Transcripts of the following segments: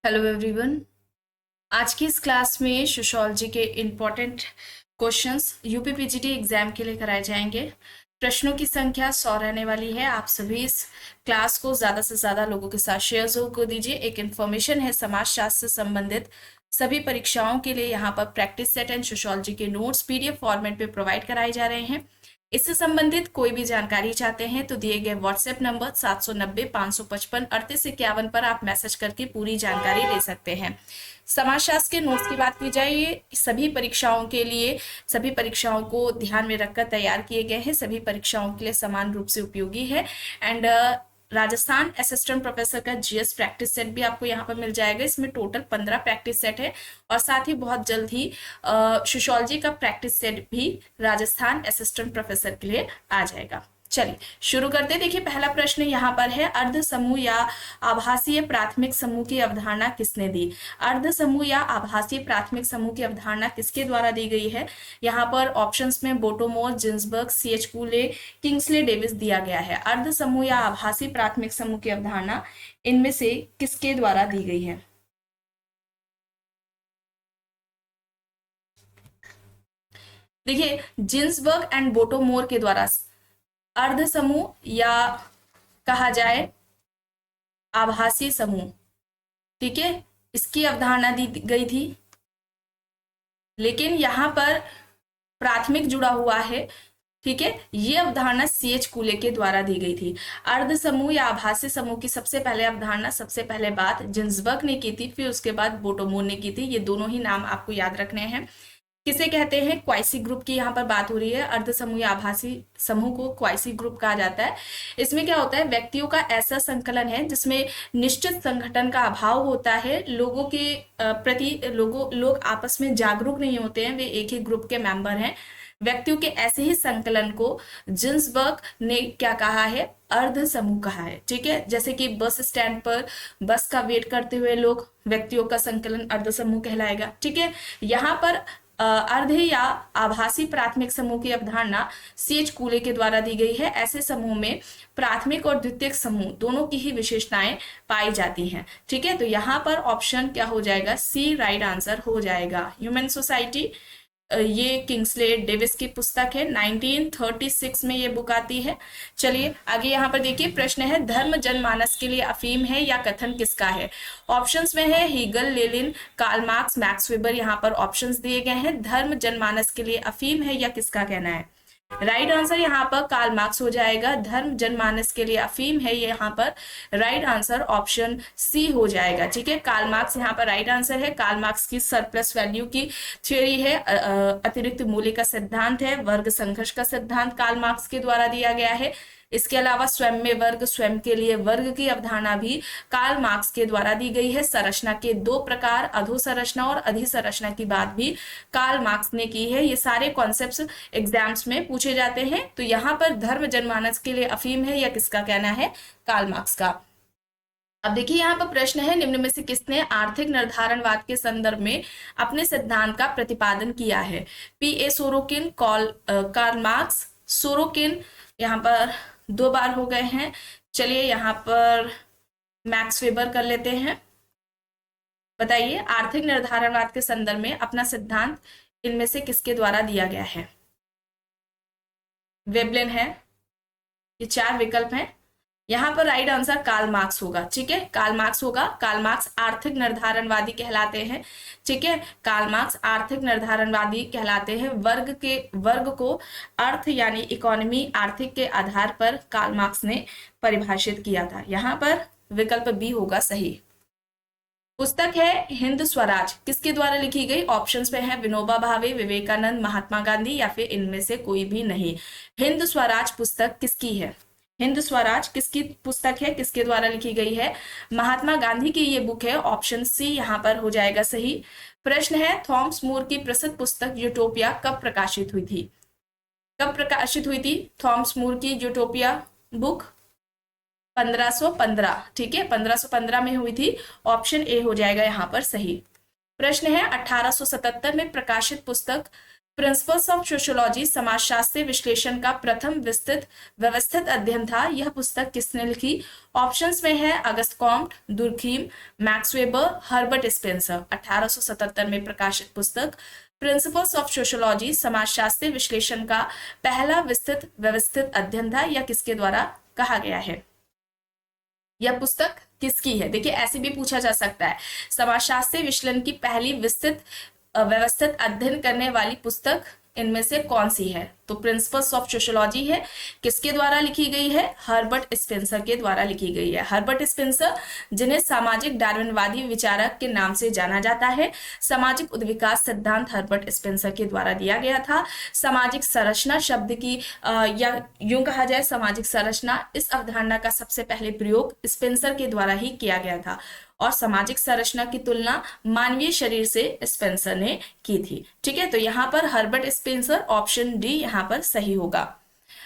Hello everyone. आज की इस क्लास में सोशियोलॉजी के important questions UP PGT exam के लिए कराए जाएंगे। प्रश्नों की संख्या 100 रहने वाली है। आप सभी इस क्लास को ज़्यादा से ज़्यादा लोगों के साथ शेयर जरूर कर दीजिए। एक इन्फॉर्मेशन है, समाजशास्त्र से संबंधित सभी परीक्षाओं के लिए यहाँ पर प्रैक्टिस सेट एंड सोशियोलॉजी के नोट्स पीडीएफ फॉर्मेट पे प्रोवाइड कराए जा रहे हैं। इससे संबंधित कोई भी जानकारी चाहते हैं तो दिए गए व्हाट्सएप नंबर 790-555-3851 पर आप मैसेज करके पूरी जानकारी ले सकते हैं। समाजशास्त्र के नोट्स की बात की जाए, ये सभी परीक्षाओं के लिए, सभी परीक्षाओं को ध्यान में रखकर तैयार किए गए हैं। सभी परीक्षाओं के लिए समान रूप से उपयोगी है। एंड राजस्थान असिस्टेंट प्रोफेसर का जीएस प्रैक्टिस सेट भी आपको यहाँ पर मिल जाएगा। इसमें टोटल 15 प्रैक्टिस सेट है और साथ ही बहुत जल्द ही सोशियोलॉजी का प्रैक्टिस सेट भी राजस्थान असिस्टेंट प्रोफेसर के लिए आ जाएगा। चलिए शुरू करते हैं। देखिए पहला प्रश्न यहाँ पर है, अर्ध समूह या आभासीय प्राथमिक समूह की अवधारणा किसने दी? अर्ध समूह या आभासीय प्राथमिक समूह की अवधारणा किसके द्वारा दी गई है? यहाँ पर ऑप्शंस में बोटोमोर, जिन्सबर्ग, सीएच कूले, किंग्सले डेविस दिया गया है। अर्ध समूह या आभासी प्राथमिक समूह की अवधारणा इनमें से किसके द्वारा दी गई है? देखिए जिन्सबर्ग एंड बोटोमोर के द्वारा अर्ध समूह या कहा जाए आभासी समूह, ठीक है, इसकी अवधारणा दी गई थी। लेकिन यहाँ पर प्राथमिक जुड़ा हुआ है, ठीक है। ये अवधारणा सीएच कूले के द्वारा दी गई थी। अर्ध समूह या आभासी समूह की सबसे पहले अवधारणा, सबसे पहले बात जिन्सबर्ग ने की थी, फिर उसके बाद बोटोमोर ने की थी। ये दोनों ही नाम आपको याद रखने हैं। किसे कहते हैं? क्वाइसी ग्रुप की यहाँ पर बात हो रही है। अर्ध समूह या आभासी समूह को क्वाइसी ग्रुप कहा जाता है। इसमें क्या होता है? व्यक्तियों का ऐसा संकलन है जिसमें निश्चित संगठन का अभाव होता है। लोगों के प्रति लोग आपस में जागरूक नहीं होते हैं, वे एक ही ग्रुप के मेंबर हैं। व्यक्तियों के ऐसे ही संकलन को जिन्सबर्ग ने क्या कहा है? अर्ध समूह कहा है, ठीक है। जैसे कि बस स्टैंड पर बस का वेट करते हुए लोग, व्यक्तियों का संकलन अर्ध समूह कहलाएगा, ठीक है। यहाँ पर अर्ध या आभासी प्राथमिक समूह की अवधारणा सीएच कूले के द्वारा दी गई है। ऐसे समूह में प्राथमिक और द्वितीयक समूह दोनों की ही विशेषताएं पाई जाती हैं, ठीक है। तो यहाँ पर ऑप्शन क्या हो जाएगा? सी राइट आंसर हो जाएगा। ह्यूमन सोसाइटी, ये किंग्सले डेविस की पुस्तक है, 1936 में ये बुक आती है। चलिए आगे यहाँ पर देखिए, प्रश्न है, धर्म जनमानस के लिए अफीम है या कथन किसका है? ऑप्शंस में है Hegel, Lenin, Karl Marx, Max Weber. यहाँ पर ऑप्शंस दिए गए हैं। धर्म जनमानस के लिए अफीम है या किसका कहना है? राइट आंसर यहाँ पर कार्ल मार्क्स हो जाएगा। धर्म जनमानस के लिए अफीम है, ये यहाँ पर राइट आंसर ऑप्शन सी हो जाएगा, ठीक है। कार्ल मार्क्स यहाँ पर राइट आंसर है। कार्ल मार्क्स की सरप्लस वैल्यू की थ्योरी है, अतिरिक्त मूल्य का सिद्धांत है, वर्ग संघर्ष का सिद्धांत कार्ल मार्क्स के द्वारा दिया गया है। इसके अलावा स्वयं में वर्ग, स्वयं के लिए वर्ग की अवधारणा भी कार्ल मार्क्स के द्वारा दी गई है। संरचना के दो प्रकार, अधोसंरचना और अधिसंरचना की बात भी कार्ल मार्क्स ने की है। ये सारे कॉन्सेप्ट्स एग्जाम्स में पूछे जाते हैं। तो यहाँ पर धर्म जनमानस के लिए अफीम है या किसका कहना है? कार्ल मार्क्स का। अब देखिए यहाँ पर प्रश्न है, निम्न में से किसने आर्थिक निर्धारणवाद के संदर्भ में अपने सिद्धांत का प्रतिपादन किया है? P A. Sorokin, Karl Marx, Sorokin यहाँ पर दो बार हो गए हैं। चलिए यहाँ पर मैक्स वेबर कर लेते हैं। बताइए आर्थिक निर्धारणवाद के संदर्भ में अपना सिद्धांत इनमें से किसके द्वारा दिया गया है? वेबलेन है। ये चार विकल्प हैं। यहाँ पर राइट आंसर कार्ल मार्क्स होगा, ठीक है। कार्ल मार्क्स होगा। कार्ल मार्क्स आर्थिक निर्धारणवादी कहलाते हैं, ठीक है। कार्ल मार्क्स आर्थिक निर्धारणवादी कहलाते हैं। वर्ग को अर्थ यानी इकोनॉमी, आर्थिक के आधार पर कार्ल मार्क्स ने परिभाषित किया था। यहाँ पर विकल्प बी होगा सही। पुस्तक है हिंद स्वराज, किसके द्वारा लिखी गई? ऑप्शंस में है विनोबा भावे, विवेकानंद, महात्मा गांधी या फिर इनमें से कोई भी नहीं। हिंद स्वराज पुस्तक किसकी है? हिंद स्वराज किसकी पुस्तक है, किसके द्वारा लिखी गई है? महात्मा गांधी की ये बुक है। ऑप्शन सी यहाँ पर हो जाएगा सही। प्रश्न है, थॉमस मोर की प्रसिद्ध पुस्तक यूटोपिया कब प्रकाशित हुई थी? कब प्रकाशित हुई थी थॉमस मोर की यूटोपिया बुक? 1515, ठीक है, 1515 में हुई थी। ऑप्शन ए हो जाएगा यहाँ पर सही। प्रश्न है, 1877 में प्रकाशित पुस्तक प्रिंसिपल्स ऑफ सोशियोलॉजी समाजशास्त्रीय विश्लेषण का प्रथम विस्तृत व्यवस्थित अध्ययन था। यह पुस्तक किसने लिखी? ऑप्शंस में है Auguste Comte, Durkheim, Max Weber, Herbert Spencer. 1877 में प्रकाशित पुस्तक प्रिंसिपल्स ऑफ सोशियोलॉजी समाजशास्त्रीय विश्लेषण का पहला विस्तृत व्यवस्थित अध्ययन था। यह किसके द्वारा कहा गया है? यह पुस्तक किसकी है? देखिए ऐसे भी पूछा जा सकता है, समाजशास्त्रीय विश्लेषण की पहली विस्तृत व्यवस्थित अध्ययन करने वाली पुस्तक इनमें से कौन सी है? तो प्रिंसिपल्स ऑफ सोशियोलॉजी है, किसके द्वारा लिखी गई है? हर्बर्ट स्पेंसर के द्वारा लिखी गई है। हर्बर्ट स्पेंसर, जिन्हें सामाजिक डार्विनवादी विचारक के नाम से जाना जाता है। सामाजिक उद्विकास सिद्धांत हर्बर्ट स्पेंसर के द्वारा दिया गया था। सामाजिक संरचना शब्द की या यूं कहा जाए सामाजिक संरचना, इस अवधारणा का सबसे पहले प्रयोग स्पेंसर के द्वारा ही किया गया था और सामाजिक संरचना की तुलना मानवीय शरीर से स्पेंसर ने की थी। ठीक है, तो यहाँ पर हर्बर्ट स्पेंसर, ऑप्शन डी यहाँ पर सही होगा।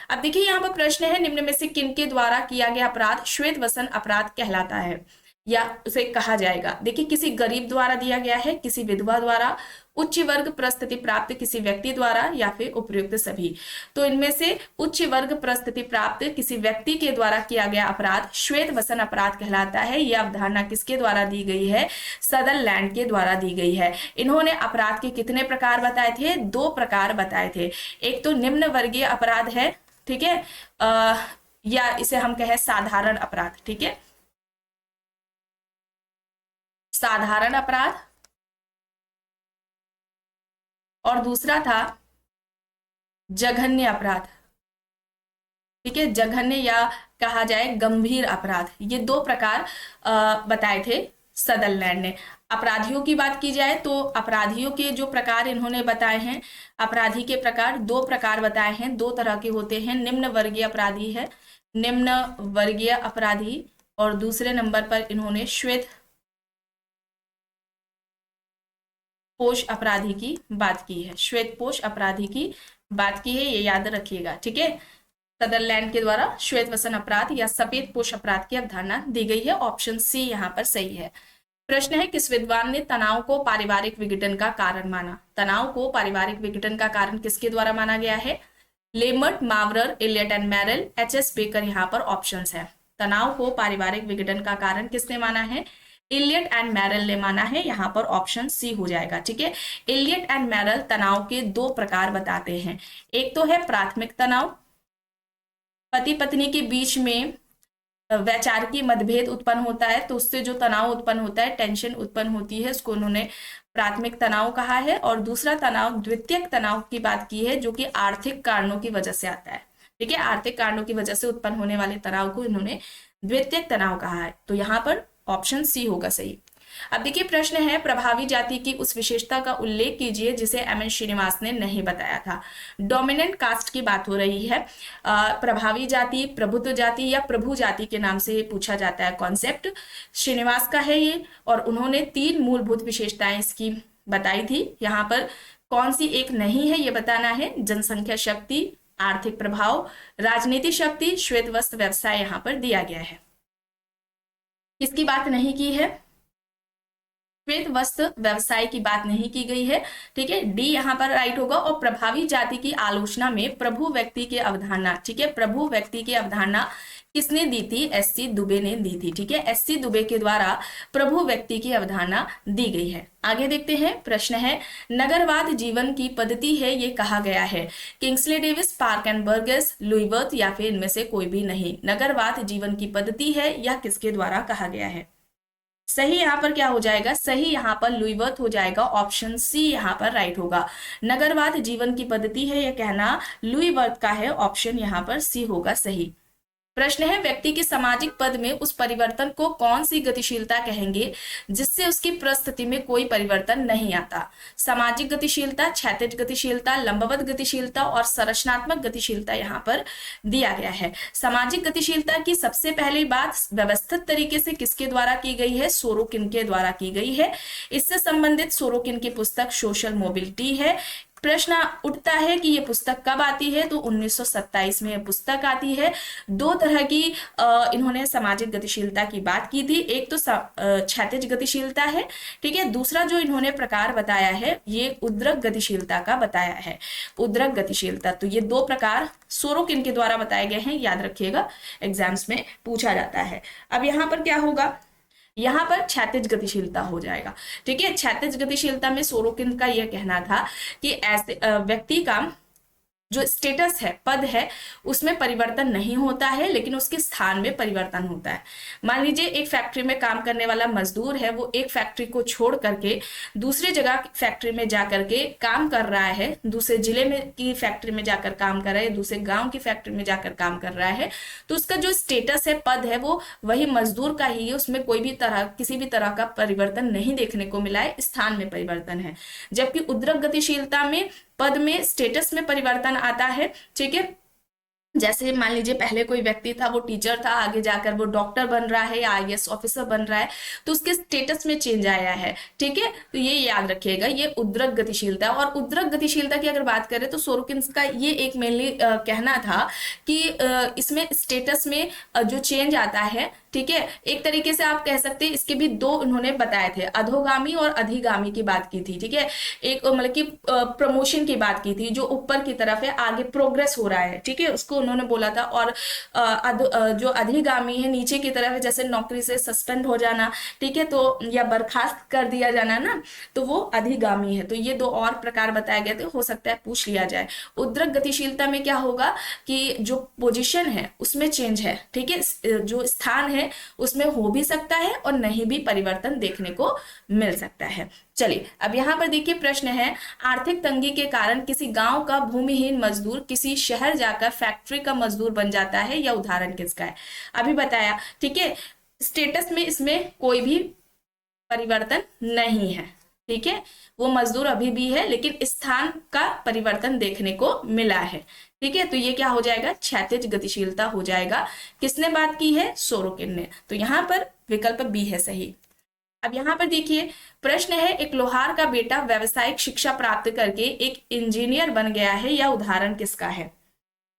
अब देखिए यहाँ पर प्रश्न है, निम्न में से किनके द्वारा किया गया अपराध श्वेत वसन अपराध कहलाता है या उसे कहा जाएगा? देखिए किसी गरीब द्वारा दिया गया है, किसी विधवा द्वारा, उच्च वर्ग परिस्थिति प्राप्त किसी व्यक्ति द्वारा या फिर उपयुक्त सभी। तो इनमें से उच्च वर्ग परिस्थिति प्राप्त किसी व्यक्ति के द्वारा किया गया अपराध श्वेत वसन अपराध कहलाता है। यह अवधारणा किसके द्वारा दी गई है? सदरलैंड के द्वारा दी गई है। इन्होंने अपराध के कितने प्रकार बताए थे? 2 प्रकार बताए थे। एक तो निम्न वर्गीय अपराध है, ठीक है, या इसे हम कहें साधारण अपराध। ठीक है, साधारण अपराध, और दूसरा था जघन्य अपराध। ठीक है, जघन्य या कहा जाए गंभीर अपराध। ये 2 प्रकार बताए थे सदरलैंड ने। अपराधियों की बात की जाए तो अपराधियों के जो प्रकार इन्होंने बताए हैं, अपराधी के प्रकार 2 प्रकार बताए हैं, 2 तरह के होते हैं। निम्न वर्गीय अपराधी है, निम्न वर्गीय अपराधी, और दूसरे नंबर पर इन्होंने श्वेत पोष अपराधी की बात की है। श्वेत पोष अपराधी की बात की है, ये याद रखिएगा। ठीक है, सदरलैंड के द्वारा श्वेत वसन अपराध या सफेद पोष अपराध की अवधारणा दी गई है। ऑप्शन सी यहाँ पर सही है। प्रश्न है, किस विद्वान ने तनाव को पारिवारिक विघटन का कारण माना? तनाव को पारिवारिक विघटन का कारण किसके द्वारा माना गया है? लेमर्ट, मावरर, इलियट एंड मैरल, एच.एस. बेकर यहाँ पर ऑप्शंस है। तनाव को पारिवारिक विघटन का कारण किसने माना है? इलियट एंड मैरल ने माना है। यहाँ पर ऑप्शन सी हो जाएगा। ठीक है, इलियट एंड मैरल तनाव के 2 प्रकार बताते हैं। एक तो है प्राथमिक तनाव, पति पत्नी के बीच में वैचारिक मतभेद उत्पन्न होता है तो उससे जो तनाव उत्पन्न होता है, टेंशन उत्पन्न होती है, उसको उन्होंने प्राथमिक तनाव कहा है। और दूसरा तनाव द्वितीयक तनाव की बात की है, जो कि आर्थिक कारणों की वजह से आता है। ठीक है, आर्थिक कारणों की वजह से उत्पन्न होने वाले तनाव को इन्होंने द्वितीयक तनाव कहा है। तो यहाँ पर ऑप्शन सी होगा सही। अब देखिए प्रश्न है, प्रभावी जाति की उस विशेषता का उल्लेख कीजिए जिसे एम.एन. श्रीनिवास ने नहीं बताया था। डोमिनेंट कास्ट की बात हो रही है। प्रभावी जाति, प्रभुत्व जाति या प्रभु जाति के नाम से पूछा जाता है कॉन्सेप्ट। श्रीनिवास का है ये, और उन्होंने 3 मूलभूत विशेषताएं इसकी बताई थी। यहाँ पर कौन सी एक नहीं है ये बताना है। जनसंख्या शक्ति, आर्थिक प्रभाव, राजनीतिक शक्ति, श्वेत वस्त्र व्यवसाय यहाँ पर दिया गया है। किसकी बात नहीं की है? श्वेत वस्त्र व्यवसाय की बात नहीं की गई है। ठीक है, डी यहाँ पर राइट होगा। और प्रभावी जाति की आलोचना में प्रभु व्यक्ति की अवधारणा, ठीक है, प्रभु व्यक्ति की अवधारणा किसने दी थी? एस.सी. दुबे ने दी थी। ठीक है, एस.सी. दुबे के द्वारा प्रभु व्यक्ति की अवधारणा दी गई है। आगे देखते हैं, प्रश्न है, नगरवाद जीवन की पद्धति है ये कहा गया है। Kingsley Davis, park and Burgess, Louis worth या फिर इनमें से कोई भी नहीं। नगरवाद जीवन की पद्धति है, यह किसके द्वारा कहा गया है? सही यहाँ पर क्या हो जाएगा? सही यहाँ पर लुई वर्थ हो जाएगा। ऑप्शन सी यहाँ पर राइट होगा। नगरवाद जीवन की पद्धति है यह कहना लुई वर्थ का है। ऑप्शन यहाँ पर सी होगा सही। प्रश्न है, व्यक्ति के सामाजिक पद में उस परिवर्तन को कौन सी गतिशीलता कहेंगे जिससे उसकी परिस्थिति में कोई परिवर्तन नहीं आता? सामाजिक गतिशीलता, क्षैतिज गतिशीलता, लंबवत गतिशीलता और संरचनात्मक गतिशीलता यहाँ पर दिया गया है। सामाजिक गतिशीलता की सबसे पहली बात व्यवस्थित तरीके से किसके द्वारा की गई है? सोरोकिन के द्वारा की गई है। इससे संबंधित सोरोकिन की पुस्तक सोशल मोबिलिटी है। प्रश्न उठता है कि ये पुस्तक कब आती है, तो 1927 में ये पुस्तक आती है। दो तरह की इन्होंने सामाजिक गतिशीलता की बात की थी, एक तो क्षैतिज गतिशीलता है, ठीक है, दूसरा जो इन्होंने प्रकार बताया है ये उद्रक गतिशीलता का बताया है, उद्रक गतिशीलता। तो ये दो प्रकार सोरोकिन के द्वारा बताए गए हैं, याद रखिएगा, एग्जाम्स में पूछा जाता है। अब यहाँ पर क्या होगा, यहाँ पर क्षैतिज गतिशीलता हो जाएगा, ठीक है। क्षैतिज गतिशीलता में सोरोकिन का यह कहना था कि ऐसे व्यक्ति का जो स्टेटस है, पद है, उसमें परिवर्तन नहीं होता है, लेकिन उसके स्थान में परिवर्तन होता है। मान लीजिए एक फैक्ट्री में काम करने वाला मजदूर है, वो एक फैक्ट्री को छोड़ करके दूसरी जगह फैक्ट्री में जाकर के काम कर रहा है, दूसरे जिले में की फैक्ट्री में जाकर काम कर रहा है, दूसरे गांव की फैक्ट्री में जाकर काम कर रहा है, तो उसका जो स्टेटस है, पद है, वो वही मजदूर का ही है, उसमें कोई भी तरह, किसी भी तरह का परिवर्तन नहीं देखने को मिला है, स्थान में परिवर्तन है। जबकि उद्रक गतिशीलता में पद में, स्टेटस में परिवर्तन आता है, ठीक है। जैसे मान लीजिए पहले कोई व्यक्ति था, वो टीचर था, आगे जाकर वो डॉक्टर बन रहा है या आईएएस ऑफिसर बन रहा है, तो उसके स्टेटस में चेंज आया है, ठीक है। तो ये याद रखिएगा, ये उद्रक गतिशीलता। और उद्रक गतिशीलता की अगर बात करें तो सोरोकिन्स का ये एक मेनली कहना था कि इसमें स्टेटस में जो चेंज आता है, ठीक है, एक तरीके से आप कह सकते हैं, इसके भी दो उन्होंने बताए थे, अधोगामी और अधिगामी की बात की थी, ठीक है। एक मतलब कि प्रमोशन की बात की थी, जो ऊपर की तरफ है, आगे प्रोग्रेस हो रहा है, ठीक है, उसको उन्होंने बोला था। और जो अधिगामी है, नीचे की तरफ है, जैसे नौकरी से सस्पेंड हो जाना, ठीक है, तो या बर्खास्त कर दिया जाना ना, तो वो अधिगामी है। तो ये दो और प्रकार बताए गए थे, हो सकता है पूछ लिया जाए। उद्रक गतिशीलता में क्या होगा कि जो पोजीशन है उसमें चेंज है, ठीक है, जो स्थान है उसमें हो भी सकता है और नहीं भी परिवर्तन देखने को मिल सकता है। चलिए अब यहाँ पर देखिए प्रश्न है, आर्थिक तंगी के कारण किसी गांव का भूमिहीन मजदूर किसी शहर जाकर फैक्ट्री का मजदूर बन जाता है, या उदाहरण किसका है? अभी बताया, ठीक है, स्टेटस में इसमें कोई भी परिवर्तन नहीं है, ठीक है, वो मजदूर अभी भी है, लेकिन स्थान का परिवर्तन देखने को मिला है, ठीक है। तो ये क्या हो जाएगा, क्षैतिज गतिशीलता हो जाएगा। किसने बात की है? सोरोकिन ने। तो यहाँ पर विकल्प बी है सही। अब यहाँ पर देखिए प्रश्न है, एक लोहार का बेटा व्यावसायिक शिक्षा प्राप्त करके एक इंजीनियर बन गया है, या उदाहरण किसका है?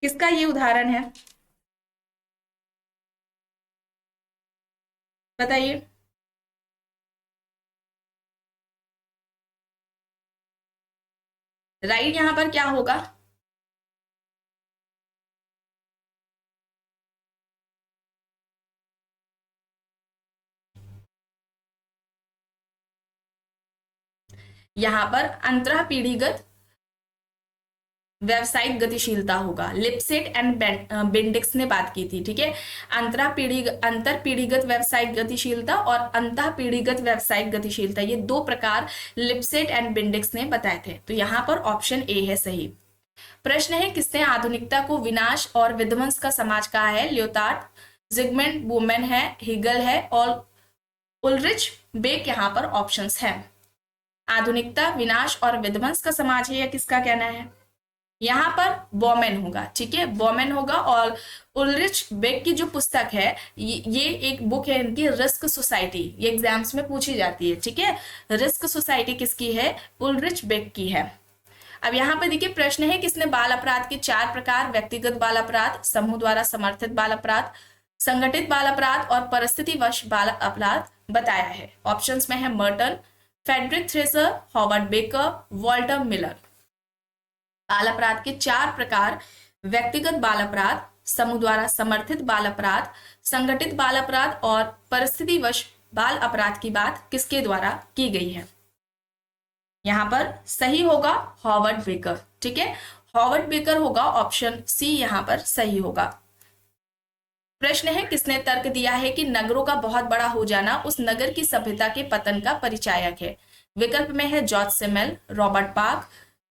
किसका ये उदाहरण है, बताइए। राइट, यहाँ पर क्या होगा? यहाँ पर अंतरह पीढ़ीगत व्यावसायिक गतिशीलता होगा। लिपसेट एंड बेंडिक्स ने बात की थी, ठीक है, अंतर पीढ़ीगत व्यावसायिक गतिशीलता और अंतः पीढ़ीगत व्यावसायिक गतिशीलता, ये दो प्रकार लिपसेट एंड बेंडिक्स ने बताए थे। तो यहाँ पर ऑप्शन ए है सही। प्रश्न है, किसने आधुनिकता को विनाश और विध्वंस का समाज कहा है? लियोटार्ड, जिगमंड बूमेन है, हीगल है और उलरिच बेक यहाँ पर ऑप्शंस है। आधुनिकता विनाश और विध्वंस का समाज है, या किसका कहना है? यहाँ पर बॉमेन होगा, ठीक है, बॉमेन होगा। और उलरिच बेक की जो पुस्तक है, ये एक बुक है इनकी, रिस्क सोसाइटी, ये एग्जाम्स में पूछी जाती है, ठीक है। रिस्क सोसाइटी किसकी है? उलरिच बेक की है। अब यहाँ पर देखिए प्रश्न है, किसने बाल अपराध के 4 प्रकार, व्यक्तिगत बाल अपराध, समूह द्वारा समर्थित बाल अपराध, संगठित बाल अपराध और परिस्थितिवश बाल अपराध बताया है? ऑप्शंस में है Merton, Frederic Thrasher, Howard Becker, Walter Miller. बाल अपराध के 4 प्रकार, व्यक्तिगत बाल अपराध, समूह द्वारा समर्थित बाल अपराध, संगठित बाल अपराध और परिस्थितिवश बाल अपराध की बात किसके द्वारा की गई है? यहाँ पर सही होगा हॉवर्ड बेकर, ठीक है, हॉवर्ड बेकर होगा, ऑप्शन सी यहाँ पर सही होगा। प्रश्न है, किसने तर्क दिया है कि नगरों का बहुत बड़ा हो जाना उस नगर की सभ्यता के पतन का परिचायक है? विकल्प में है George Simmel, Robert Park,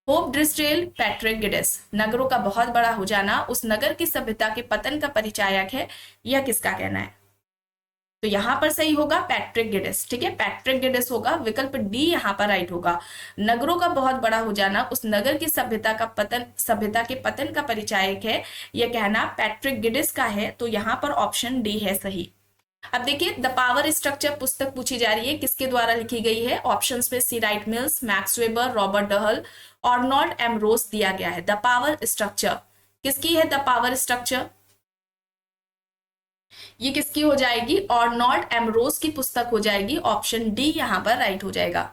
Hope ड्रिस्टेल, पैट्रिक गिडिस। नगरों का बहुत बड़ा हो जाना उस नगर की सभ्यता के पतन का परिचायक है, यह किसका कहना है? तो यहाँ पर सही होगा पैट्रिक गिडिस, ठीक है, पैट्रिक गिडिस होगा, विकल्प डी यहाँ पर राइट होगा। नगरों का बहुत बड़ा हो जाना उस नगर की सभ्यता के पतन का परिचायक है, यह कहना पैट्रिक गिडिस का है। तो यहाँ पर ऑप्शन डी है सही। अब देखिए, द पावर स्ट्रक्चर पुस्तक पूछी जा रही है, किसके द्वारा लिखी गई है? ऑप्शंस में C Wright Mills, Max Weber, Robert Dahl, Arnold Ambrose दिया गया है। द पावर स्ट्रक्चर किसकी है? द पावर स्ट्रक्चर ये किसकी हो जाएगी? अर्नोल्ड एम्ब्रोस की पुस्तक हो जाएगी। ऑप्शन डी यहां पर राइट हो जाएगा।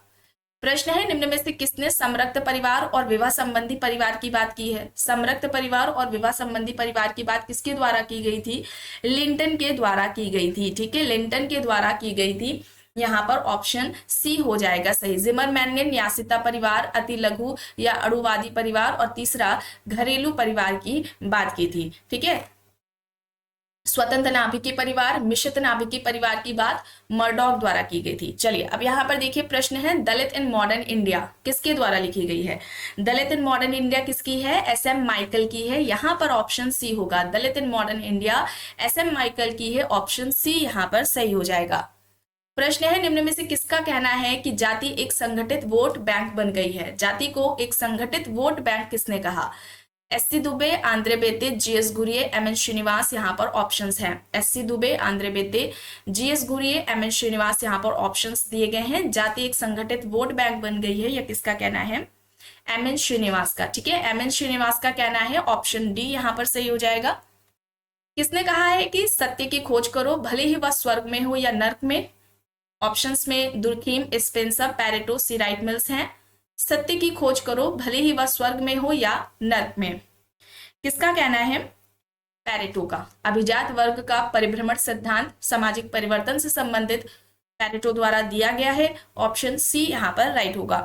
प्रश्न है, निम्न में से किसने समरक्त परिवार और विवाह संबंधी परिवार की बात की है? समरक्त परिवार और विवाह संबंधी परिवार की बात किसके द्वारा की गई थी? लिंटन के द्वारा की गई थी। ठीक है, लिंटन के द्वारा की गई थी। यहाँ पर ऑप्शन सी हो जाएगा सही। जिमरमैन ने न्यासिता परिवार, अति लघु या अणुवादी परिवार और तीसरा घरेलू परिवार की बात की थी। ठीक है, स्वतंत्र नाभिकीय परिवार, मिश्रित नाभिकीय परिवार की बात मर्डॉक द्वारा की गई थी। चलिए अब यहाँ पर देखिए, प्रश्न है दलित इन मॉडर्न इंडिया किसके द्वारा लिखी गई है? दलित इन मॉडर्न इंडिया किसकी है? एसएम माइकल की है। यहाँ पर ऑप्शन सी होगा। Dalit in modern India S M Michael की है। ऑप्शन सी यहाँ पर सही हो जाएगा। प्रश्न है, निम्न में से किसका कहना है कि जाति एक संगठित वोट बैंक बन गई है? जाति को एक संगठित वोट बैंक किसने कहा? S C Dube, Andre Beteille, G S Ghurye, M N Srinivas यहाँ पर ऑप्शंस हैं। S C Dube, Andre Beteille, G S Ghurye, M N Srinivas यहाँ पर ऑप्शंस दिए गए हैं। जाति एक संगठित वोट बैंक बन गई है, यह किसका कहना है? एमएन श्रीनिवास का। ठीक है, एमएन श्रीनिवास का कहना है। ऑप्शन डी यहाँ पर सही हो जाएगा। किसने कहा है कि सत्य की खोज करो, भले ही वह स्वर्ग में हो या नर्क में? ऑप्शंस में दुर्खीम, स्पेंसर, पैरेटो, सी राइट मिल्स हैं। सत्य की खोज करो, भले ही वह स्वर्ग में हो या नर्क में, किसका कहना है? पैरेटो का। अभिजात वर्ग का परिभ्रमण सिद्धांत सामाजिक परिवर्तन से संबंधित पैरेटो द्वारा दिया गया है। ऑप्शन सी यहाँ पर राइट होगा।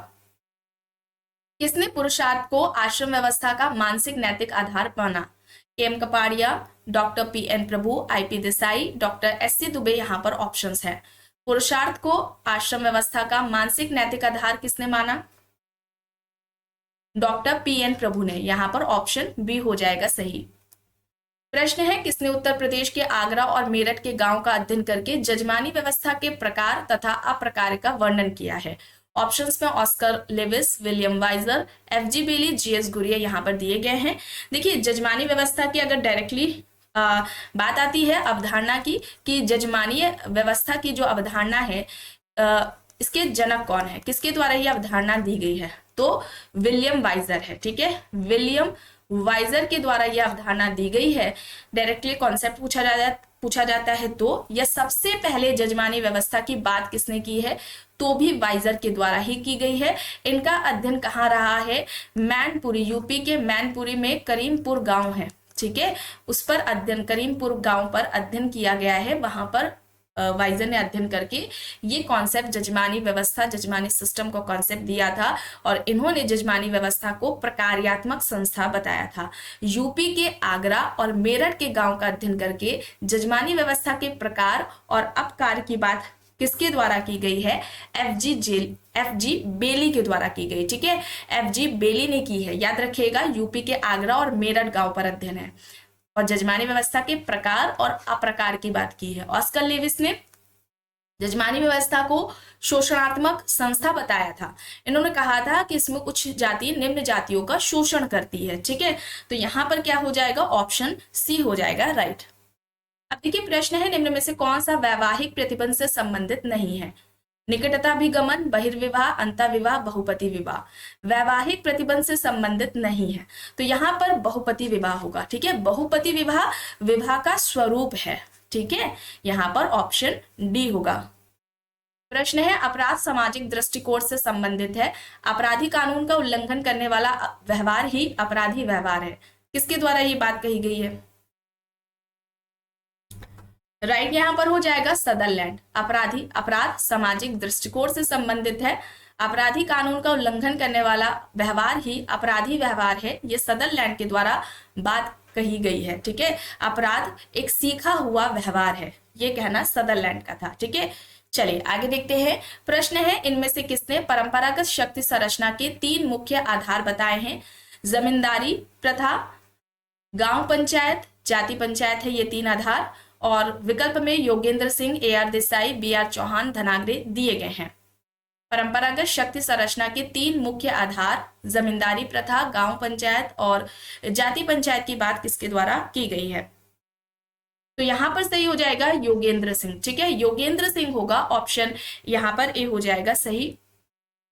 किसने पुरुषार्थ को आश्रम व्यवस्था का मानसिक नैतिक आधार माना? M Kapadia, doctor P N Prabhu, IP Desai, doctor SC Dube यहाँ पर ऑप्शंस हैं। पुरुषार्थ को आश्रम व्यवस्था का मानसिक नैतिक आधार किसने माना? डॉक्टर पी एन प्रभु ने। यहां पर ऑप्शन बी हो जाएगा सही। प्रश्न है, किसने उत्तर प्रदेश के आगरा और मेरठ के गांव का अध्ययन करके जजमानी व्यवस्था के प्रकार तथा अप्रकार का वर्णन किया है? ऑप्शंस में Oscar Lewis, William Wiser, FG Bailey, GS Ghurye यहाँ पर दिए गए हैं। देखिए, जजमानी व्यवस्था की अगर डायरेक्टली बात आती है अवधारणा की कि जजमानी व्यवस्था की जो अवधारणा है, इसके जनक कौन है? किसके द्वारा ये अवधारणा दी गई है? तो विलियम वाइजर है। ठीक है, विलियम वाइजर के द्वारा यह अवधारणा दी गई है। डायरेक्टली कॉन्सेप्ट पूछा जाता है तो यह सबसे पहले जजमानी व्यवस्था की बात किसने की है? तो भी वाइजर के द्वारा ही की गई है। इनका अध्ययन कहाँ रहा है? मैनपुरी, यूपी के मैनपुरी में करीमपुर गांव है। ठीक है, उस पर अध्ययन, करीमपुर गांव पर अध्ययन किया गया है। वहां पर वाइजर ने अध्ययन करके ये कॉन्सेप्ट जजमानी व्यवस्था, जजमानी सिस्टम को कॉन्सेप्ट दिया था और इन्होंने जजमानी व्यवस्था को प्रकार्यात्मक संस्था बताया था। यूपी के आगरा और मेरठ के गांव का अध्ययन करके जजमानी व्यवस्था के प्रकार और अपकार की बात किसके द्वारा की गई है? एफजी बेली के द्वारा की गई। ठीक है, एफजी बेली ने की है। याद रखिएगा, यूपी के आगरा और मेरठ गांव पर अध्ययन है और जजमानी व्यवस्था के प्रकार और अप्रकार की बात की है। ऑस्कर लेविस ने जजमानी व्यवस्था को शोषणात्मक संस्था बताया था। इन्होंने कहा था कि इसमें कुछ जाति निम्न जातियों का शोषण करती है। ठीक है, तो यहां पर क्या हो जाएगा? ऑप्शन सी हो जाएगा राइट। अब देखिए, प्रश्न है, निम्न में से कौन सा वैवाहिक प्रतिबंध से संबंधित नहीं है? निकटताभिगमन, बहिर्विवाह, अंतःविवाह, बहुपति विवाह। वैवाहिक प्रतिबंध से संबंधित नहीं है तो यहाँ पर बहुपति विवाह होगा। ठीक है, बहुपति विवाह विवाह का स्वरूप है। ठीक है, यहाँ पर ऑप्शन डी होगा। प्रश्न है, अपराध सामाजिक दृष्टिकोण से संबंधित है। अपराधी कानून का उल्लंघन करने वाला व्यवहार ही अपराधी व्यवहार है। किसके द्वारा ये बात कही गई है? राइट यहाँ पर हो जाएगा सदरलैंड। अपराध सामाजिक दृष्टिकोण से संबंधित है। अपराधी कानून का उल्लंघन करने वाला व्यवहार ही अपराधी व्यवहार है, ये सदरलैंड के द्वारा बात कही गई है। ठीक है, अपराध एक सीखा हुआ व्यवहार है, ये कहना सदरलैंड का था। ठीक है, चलिए आगे देखते हैं। प्रश्न है, इनमें से किसने परंपरागत शक्ति संरचना के 3 मुख्य आधार बताए हैं? जमींदारी प्रथा, गांव पंचायत, जाति पंचायत है ये 3 आधार। और विकल्प में योगेंद्र सिंह, AR देसाई, BR चौहान, धनाग्रे दिए गए हैं। परंपरागत शक्ति संरचना के 3 मुख्य आधार जमींदारी प्रथा, गांव पंचायत और जाति पंचायत की बात किसके द्वारा की गई है? तो यहां पर सही हो जाएगा योगेंद्र सिंह। ठीक है, योगेंद्र सिंह होगा, ऑप्शन यहां पर ए हो जाएगा सही।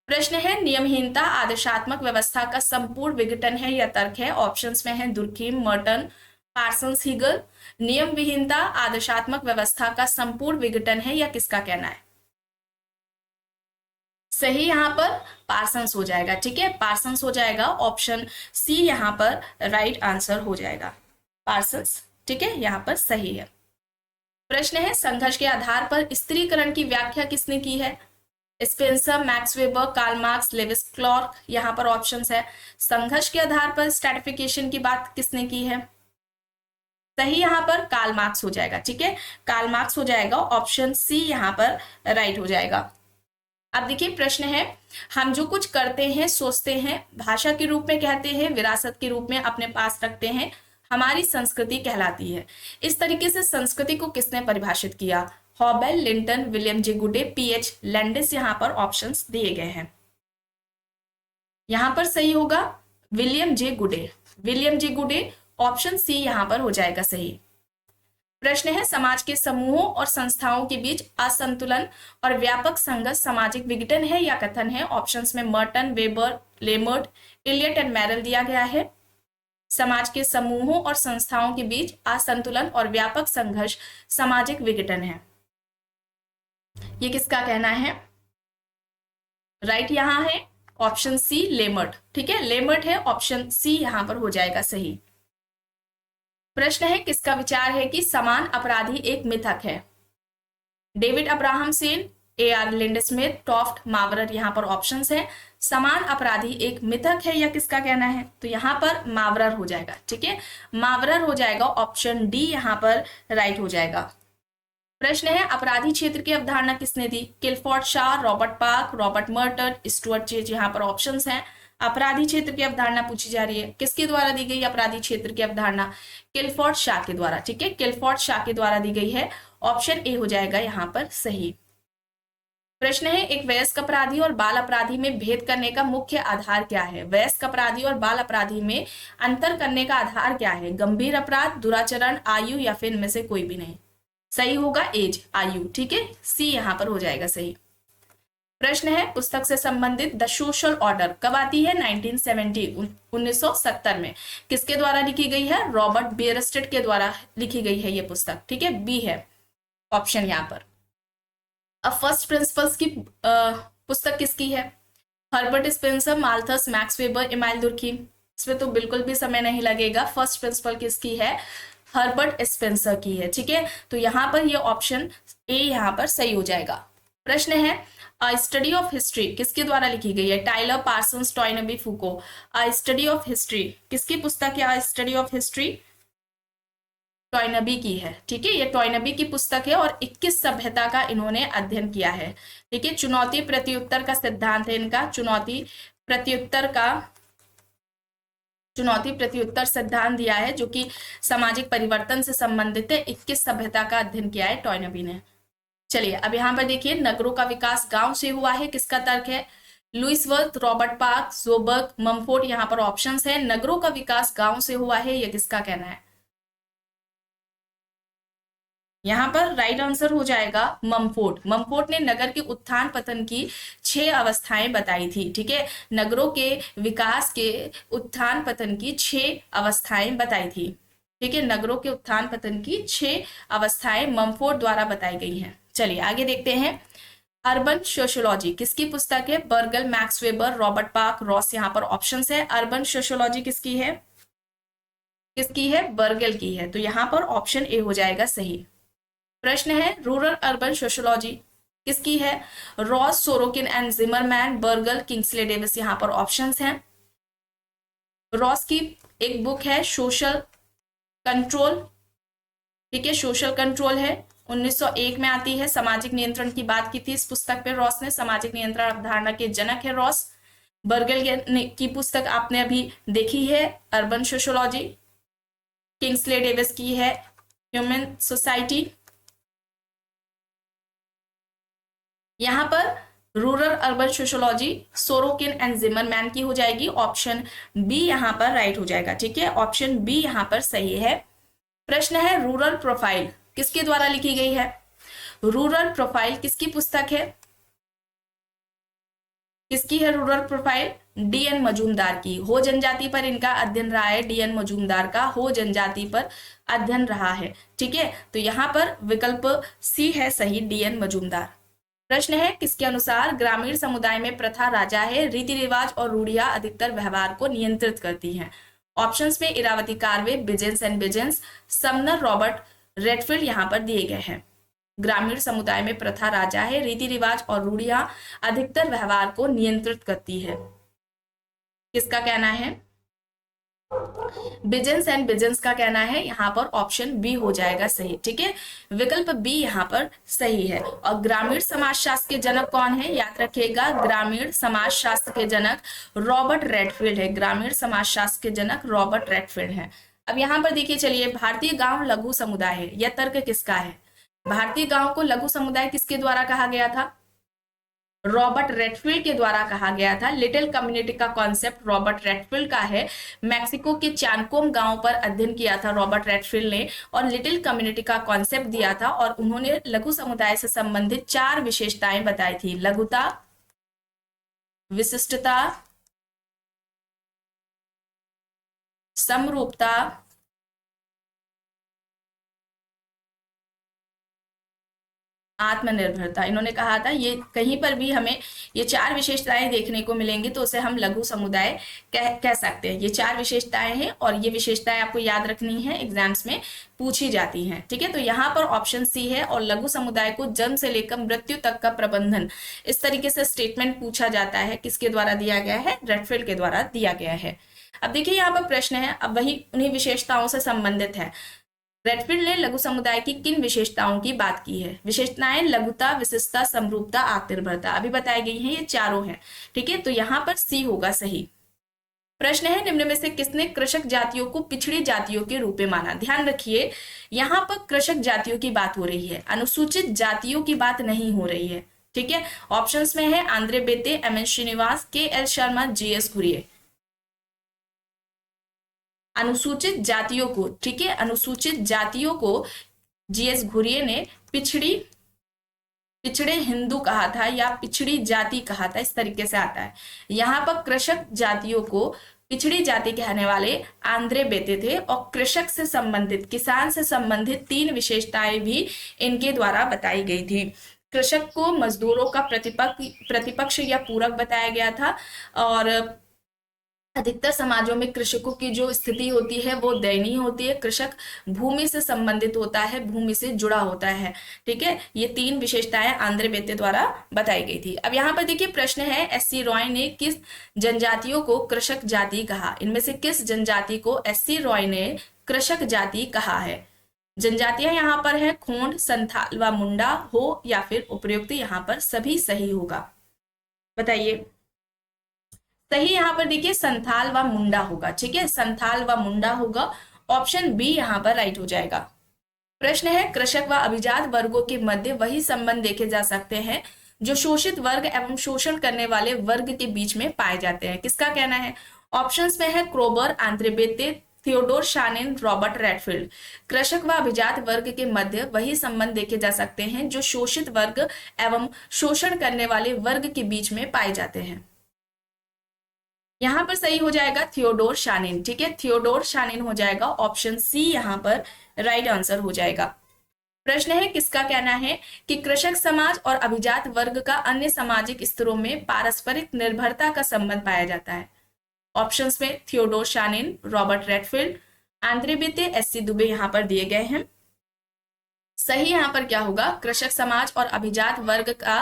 प्रश्न है नियमहीनता आदेशात्मक व्यवस्था का संपूर्ण विघटन है या तर्क है? ऑप्शंस में है दुर्खीम, मर्टन, पार्सन्स, हीगल। नियम विहीनता आदेशात्मक व्यवस्था का संपूर्ण विघटन है या किसका कहना है? सही यहां पर पार्सन्स हो जाएगा। ठीक है, पार्सन्स हो जाएगा, ऑप्शन सी यहां पर राइट आंसर हो जाएगा, पार्सन्स। ठीक है, यहां पर सही है। प्रश्न है संघर्ष के आधार पर स्त्रीकरण की व्याख्या किसने की है? Spencer, Max Weber, Karl Marx, Lewis Clark. यहां पर ऑप्शंस है संघर्ष के आधार पर स्ट्रैटिफिकेशन की बात किसने की है? सही यहां पर कार्ल मार्क्स हो जाएगा। ठीक है, कार्ल मार्क्स हो जाएगा, ऑप्शन सी यहां पर राइट हो जाएगा। अब देखिए प्रश्न है हम जो कुछ करते हैं, सोचते हैं, भाषा के रूप में कहते हैं, विरासत के रूप में अपने पास रखते हैं, हमारी संस्कृति कहलाती है। इस तरीके से संस्कृति को किसने परिभाषित किया? हॉबेल, लिंटन, विलियम जे गुडे, पीएच लैंडिस। यहां पर ऑप्शंस दिए गए हैं। यहां पर सही होगा विलियम जे गुडे, विलियम जे गुडे, ऑप्शन सी यहां पर हो जाएगा सही। प्रश्न है समाज के समूहों और संस्थाओं के बीच असंतुलन और व्यापक संघर्ष सामाजिक विघटन है या कथन है? ऑप्शंस में मर्टन, वेबर, लेमर्ट, इलियट एंड मैरल दिया गया है। समाज के समूहों और संस्थाओं के बीच असंतुलन और व्यापक संघर्ष सामाजिक विघटन है, ये किसका कहना है? राइट यहां है ऑप्शन सी लेमर्ट। ठीक है, लेमर्ट है, ऑप्शन सी यहां पर हो जाएगा सही। प्रश्न है किसका विचार है कि समान अपराधी एक मिथक है? David Abrahamsen, A R. Lindesmith, Taft, Mowrer. यहां पर ऑप्शंस है समान अपराधी एक मिथक है या किसका कहना है? तो यहां पर मावरर हो जाएगा। ठीक है, मावरर हो जाएगा, ऑप्शन डी यहां पर राइट हो जाएगा। प्रश्न है अपराधी क्षेत्र की अवधारणा किसने दी? Clifford Shaw, Robert Park, Robert Merton, Stuart Chase. यहां पर ऑप्शंस हैं। अपराधी क्षेत्र की अवधारणा पूछी जा रही है, किसके द्वारा दी गई अपराधी क्षेत्र की अवधारणा? किलफोर्ड शाह के द्वारा। ठीक है, किलफोर्ड शाह के द्वारा दी गई है, ऑप्शन ए हो जाएगा यहां पर सही। प्रश्न है एक वयस्क अपराधी और बाल अपराधी में भेद करने का मुख्य आधार क्या है? वयस्क अपराधी और बाल अपराधी में अंतर करने का आधार क्या है? गंभीर अपराध, दुराचरण, आयु या फिर इनमें से कोई भी नहीं? सही होगा एज, आयु। ठीक है, सी यहां पर हो जाएगा सही। प्रश्न है पुस्तक से संबंधित द सोशल ऑर्डर कब आती है? 1970 में। किसके द्वारा लिखी गई है? रॉबर्ट बियरस्टेड के द्वारा लिखी गई है ये पुस्तक। ठीक है, बी है ऑप्शन यहां पर। अब फर्स्ट प्रिंसिपल्स की पुस्तक किसकी है? Herbert Spencer, Malthus, max weber, email Durkheim. इसमें तो बिल्कुल भी समय नहीं लगेगा। फर्स्ट प्रिंसिपल किसकी है? हर्बर्ट स्पेंसर की है। ठीक है, तो यहां पर ये ऑप्शन ए यहां पर सही हो जाएगा। प्रश्न है अ स्टडी ऑफ हिस्ट्री किसके द्वारा लिखी गई है? Tylor, Parsons, Toynbee, Foucault. A study of history किसकी पुस्तक है? A study of history Toynbee की है। ठीक है, ये टॉयनबी की पुस्तक है और 21 सभ्यता का इन्होंने अध्ययन किया है। ठीक है, चुनौती प्रत्युत्तर का सिद्धांत है इनका, चुनौती प्रत्युत्तर सिद्धांत दिया है जो कि सामाजिक परिवर्तन से संबंधित है। 21 सभ्यता का अध्ययन किया है टॉयनबी ने। चलिए अब यहां पर देखिए नगरों का विकास गांव से हुआ है, किसका तर्क है? Louis Wirth, Robert Park, Zorbaugh, Mumford. यहां पर ऑप्शंस है नगरों का विकास गांव से हुआ है, यह किसका कहना है? यहां पर राइट आंसर हो जाएगा ममफोर्ड। ममफोर्ड ने नगर के उत्थान पतन की 6 अवस्थाएं बताई थी। ठीक है, नगरों के विकास के उत्थान पतन की 6 अवस्थाएं बताई थी। ठीक है, नगरों के उत्थान पतन की 6 अवस्थाएं ममफोर्ड द्वारा बताई गई हैं। चलिए आगे देखते हैं अर्बन सोशियोलॉजी किसकी पुस्तक है? Burgle, max Weber, Robert park, Ross. यहां पर ऑप्शंस है। अर्बन सोशियोलॉजी किसकी है? किसकी है? बर्गल की है, तो यहां पर ऑप्शन ए हो जाएगा सही। प्रश्न है रूरल अर्बन सोशियोलॉजी किसकी है? Ross, Sorokin and Zimmerman, burgle, Kingsley Davis. यहां पर ऑप्शंस हैं। रॉस की एक बुक है सोशल कंट्रोल। ठीक है, सोशल कंट्रोल है, 1901 में आती है। सामाजिक नियंत्रण की बात की थी इस पुस्तक पे रॉस ने, सामाजिक नियंत्रण अवधारणा के जनक है रॉस। बर्गल की पुस्तक आपने अभी देखी है अर्बन सोशियोलॉजी। किंग्सले डेविस की है ह्यूमन सोसाइटी। यहां पर rural urban sociology Sorokin and Zimmerman की हो जाएगी, ऑप्शन बी यहां पर राइट हो जाएगा। ठीक है, ऑप्शन बी यहां पर सही है। प्रश्न है रूरल प्रोफाइल किसके द्वारा लिखी गई है? रूरल प्रोफाइल किसकी पुस्तक है? किसकी है रूरल प्रोफाइल? डीएन मजूमदार की। हो जनजाति पर इनका अध्ययन रहा है, डीएन मजूमदार का हो जनजाति पर अध्ययन रहा है। ठीक है, तो यहाँ पर विकल्प सी है सही, डीएन मजूमदार। प्रश्न है किसके अनुसार ग्रामीण समुदाय में प्रथा राजा है, रीति रिवाज और रूढ़ियां अधिकतर व्यवहार को नियंत्रित करती हैं? ऑप्शंस में Irawati Karve, Biesanz and Biesanz, Sumner, Robert Redfield यहाँ पर दिए गए हैं। ग्रामीण समुदाय में प्रथा राजा है, रीति रिवाज और रूढ़ियां अधिकतर व्यवहार को नियंत्रित करती है। किसका कहना है? बिजेंस एंड बिजेंस का कहना है यहाँ पर ऑप्शन बी हो जाएगा सही। ठीक है, विकल्प बी यहाँ पर सही है। और ग्रामीण समाजशास्त्र के जनक कौन है? याद रखिएगा, ग्रामीण समाजशास्त्र के जनक रॉबर्ट रेडफील्ड है। ग्रामीण समाजशास्त्र के जनक रॉबर्ट रेडफील्ड है। अब यहाँ पर देखिए, चलिए, भारतीय गांव लघु समुदाय है, यह तर्क किसका है? भारतीय गांव को लघु समुदाय किसके द्वारा कहा गया था? रॉबर्ट रेडफील्ड के द्वारा कहा गया था। लिटिल कम्युनिटी का कॉन्सेप्ट रॉबर्ट रेडफील्ड का है। मैक्सिको के चानकोम गांव पर अध्ययन किया था रॉबर्ट रेडफील्ड ने और लिटिल कम्युनिटी का कॉन्सेप्ट दिया था और उन्होंने लघु समुदाय से संबंधित 4 विशेषताएं बताई थी: लघुता, विशिष्टता, समरूपता, आत्मनिर्भरता। इन्होंने कहा था ये कहीं पर भी हमें ये 4 विशेषताएं देखने को मिलेंगी तो उसे हम लघु समुदाय कह सकते हैं। ये 4 विशेषताएं हैं और ये विशेषताएं आपको याद रखनी है, एग्जाम्स में पूछी जाती हैं। ठीक है, तो यहाँ पर ऑप्शन सी है। और लघु समुदाय को जन्म से लेकर मृत्यु तक का प्रबंधन, इस तरीके से स्टेटमेंट पूछा जाता है। किसके द्वारा दिया गया है? रेडफील्ड के द्वारा दिया गया है। अब देखिए यहाँ पर प्रश्न है, अब वही उन्हीं विशेषताओं से संबंधित है। रेडफील्ड ने लघु समुदाय की किन विशेषताओं की बात की है? विशेषताएं लघुता, विशिष्टता, समरूपता, आत्मनिर्भरता अभी बताई गई हैं, ये चारों हैं। ठीक है, तो यहाँ पर सी होगा सही। प्रश्न है निम्न में से किसने कृषक जातियों को पिछड़ी जातियों के रूप में माना? ध्यान रखिए, यहाँ पर कृषक जातियों की बात हो रही है, अनुसूचित जातियों की बात नहीं हो रही है। ठीक है, ऑप्शंस में है Andre Beteille, M N. Srinivas, K L. Sharma, G S. Ghurye. अनुसूचित जातियों को, ठीक है, अनुसूचित जातियों को जी.एस. घुरिये ने पिछड़े हिंदू कहा था या पिछड़ी जाति कहा था, इस तरीके से आता है। यहाँ पर कृषक जातियों को पिछड़ी जाति कहने वाले आंद्रे बेते थे और कृषक से संबंधित, किसान से संबंधित 3 विशेषताएं भी इनके द्वारा बताई गई थी। कृषक को मजदूरों का प्रतिपक्ष या पूरक बताया गया था और अधिकतर समाजों में कृषकों की जो स्थिति होती है वो दयनीय होती है। कृषक भूमि से संबंधित होता है, भूमि से जुड़ा होता है। ठीक है, ये 3 विशेषताएं आंद्रे बेते द्वारा बताई गई थी। अब यहाँ पर देखिए प्रश्न है, एस.सी. रॉय ने किस जनजातियों को कृषक जाति कहा? इनमें से किस जनजाति को एस.सी. रॉय ने कृषक जाति कहा है? जनजातियां यहाँ पर है खोंड, संथाल व मुंडा, हो या फिर उपयुक्त? यहाँ पर सभी सही होगा, बताइए। सही यहाँ पर देखिए संथाल व मुंडा होगा। ठीक है, संथाल व मुंडा होगा, ऑप्शन बी यहाँ पर राइट हो जाएगा। प्रश्न है कृषक व अभिजात वर्गों के मध्य वही संबंध देखे जा सकते हैं जो शोषित वर्ग एवं शोषण करने वाले वर्ग के बीच में पाए जाते हैं? किसका कहना है? ऑप्शंस में है Kroeber, Andre Beteille, Theodore Shanin, Robert Redfield. कृषक व अभिजात वर्ग के मध्य वही संबंध देखे जा सकते हैं जो शोषित वर्ग एवं शोषण करने वाले वर्ग के बीच में पाए जाते हैं। यहाँ पर सही हो जाएगा थियोडोर शानिन। ठीक है, थियोडोर शानिन हो जाएगा, ऑप्शन सी यहाँ पर राइट आंसर हो जाएगा। प्रश्न है किसका कहना है कि कृषक समाज और अभिजात वर्ग का अन्य सामाजिक स्तरों में पारस्परिक निर्भरता का संबंध पाया जाता है? ऑप्शंस में Theodore Shanin, Robert Redfield, Andre Beteille, S C. Dube यहाँ पर दिए गए हैं। सही यहाँ पर क्या होगा? कृषक समाज और अभिजात वर्ग का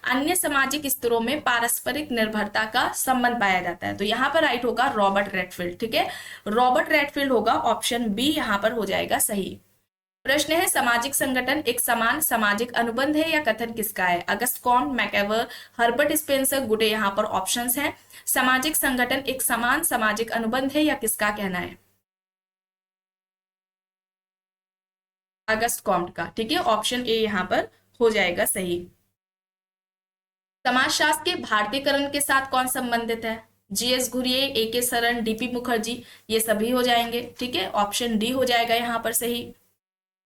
अन्य सामाजिक स्तरों में पारस्परिक निर्भरता का संबंध पाया जाता है। तो यहाँ पर राइट होगा रॉबर्ट रेडफील्ड। ठीक है, रॉबर्ट रेडफील्ड होगा, ऑप्शन बी यहाँ पर हो जाएगा सही। प्रश्न है सामाजिक संगठन एक समान सामाजिक अनुबंध है या कथन किसका है? अगस्ट कॉम्ट, मैकएवर, हर्बर्ट स्पेंसर, गुडे यहाँ पर ऑप्शंस हैं। सामाजिक संगठन एक समान सामाजिक अनुबंध है या किसका कहना है? अगस्ट कॉम्ट का। ठीक है, ऑप्शन ए यहाँ पर हो जाएगा सही। समाजशास्त्र के भारतीयकरण के साथ कौन संबंधित है? GS Ghurye, AK Saran, DP Mukherjee, ये सभी हो जाएंगे। ठीक है, ऑप्शन डी हो जाएगा यहाँ पर सही।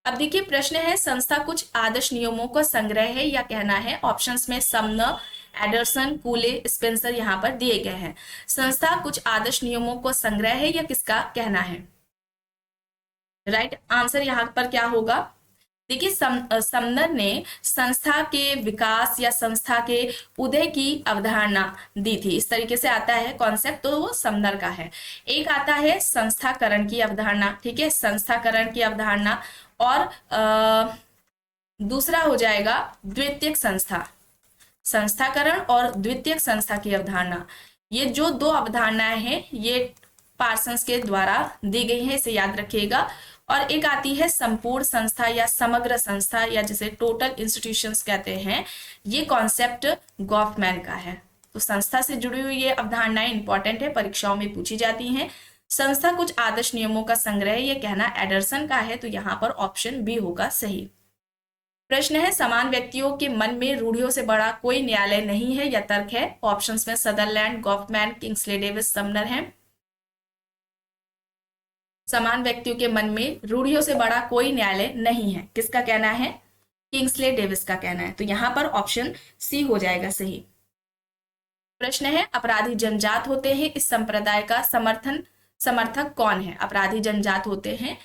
अब देखिए प्रश्न है, संस्था कुछ आदर्श नियमों का संग्रह है या कहना है। ऑप्शंस में समनर, एडरसन, कूले, स्पेंसर यहाँ पर दिए गए हैं। संस्था कुछ आदर्श नियमों का संग्रह है या किसका कहना है? राइट आंसर यहाँ पर क्या होगा? देखिए समनर ने संस्था के विकास या संस्था के उदय की अवधारणा दी थी। इस तरीके से आता है कॉन्सेप्ट, तो वो समनर का है। एक आता है संस्थाकरण की अवधारणा, ठीक है, संस्थाकरण की अवधारणा, और दूसरा हो जाएगा द्वितीयक संस्था, संस्थाकरण और द्वितीयक संस्था की अवधारणा। ये जो दो अवधारणाएं हैं ये पार्सन्स के द्वारा दी गई है, इसे याद रखिएगा। और एक आती है संपूर्ण संस्था या समग्र संस्था, या जिसे टोटल इंस्टीट्यूशंस कहते हैं। ये कॉन्सेप्ट गॉफमैन का है। तो संस्था से जुड़ी हुई ये अवधारणाएं इंपॉर्टेंट है, परीक्षाओं में पूछी जाती हैं। संस्था कुछ आदर्श नियमों का संग्रह, ये कहना एडरसन का है, तो यहाँ पर ऑप्शन बी होगा सही। प्रश्न है, समान व्यक्तियों के मन में रूढ़ियों से बड़ा कोई न्यायालय नहीं है या तर्क है। ऑप्शंस में Sutherland, Goffman, Kingsley Davis, Sumner है। समान व्यक्तियों के मन में रूढ़ियों से बड़ा कोई न्यायालय नहीं है, किसका कहना है? किंग्सले डेविस का कहना है, तो यहां पर ऑप्शन सी हो जाएगा सही। प्रश्न है, अपराधी जनजात होते हैं, इस संप्रदाय का समर्थक कौन है? अपराधी जनजात होते हैं,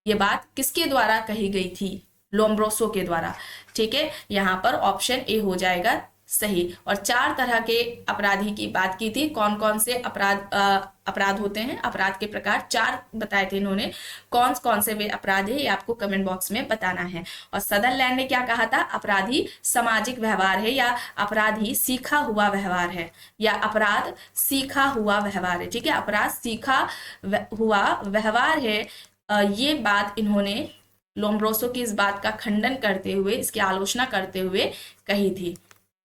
ये बात किसके द्वारा कही गई थी? लोम्ब्रोसो के द्वारा। ठीक है, यहाँ पर ऑप्शन ए हो जाएगा सही। और 4 तरह के अपराधी की बात की थी। कौन कौन से अपराध होते हैं, अपराध के प्रकार 4 बताए थे इन्होंने। कौन कौन से वे अपराध है ये आपको कमेंट बॉक्स में बताना है। और सदरलैंड ने क्या कहा था? अपराधी सामाजिक व्यवहार है, या अपराधी सीखा हुआ व्यवहार है, या अपराध सीखा हुआ व्यवहार है। ठीक है, अपराध सीखा हुआ व्यवहार है। ये बात इन्होंने लोम्ब्रोसो की इस बात का खंडन करते हुए, इसकी आलोचना करते हुए कही थी।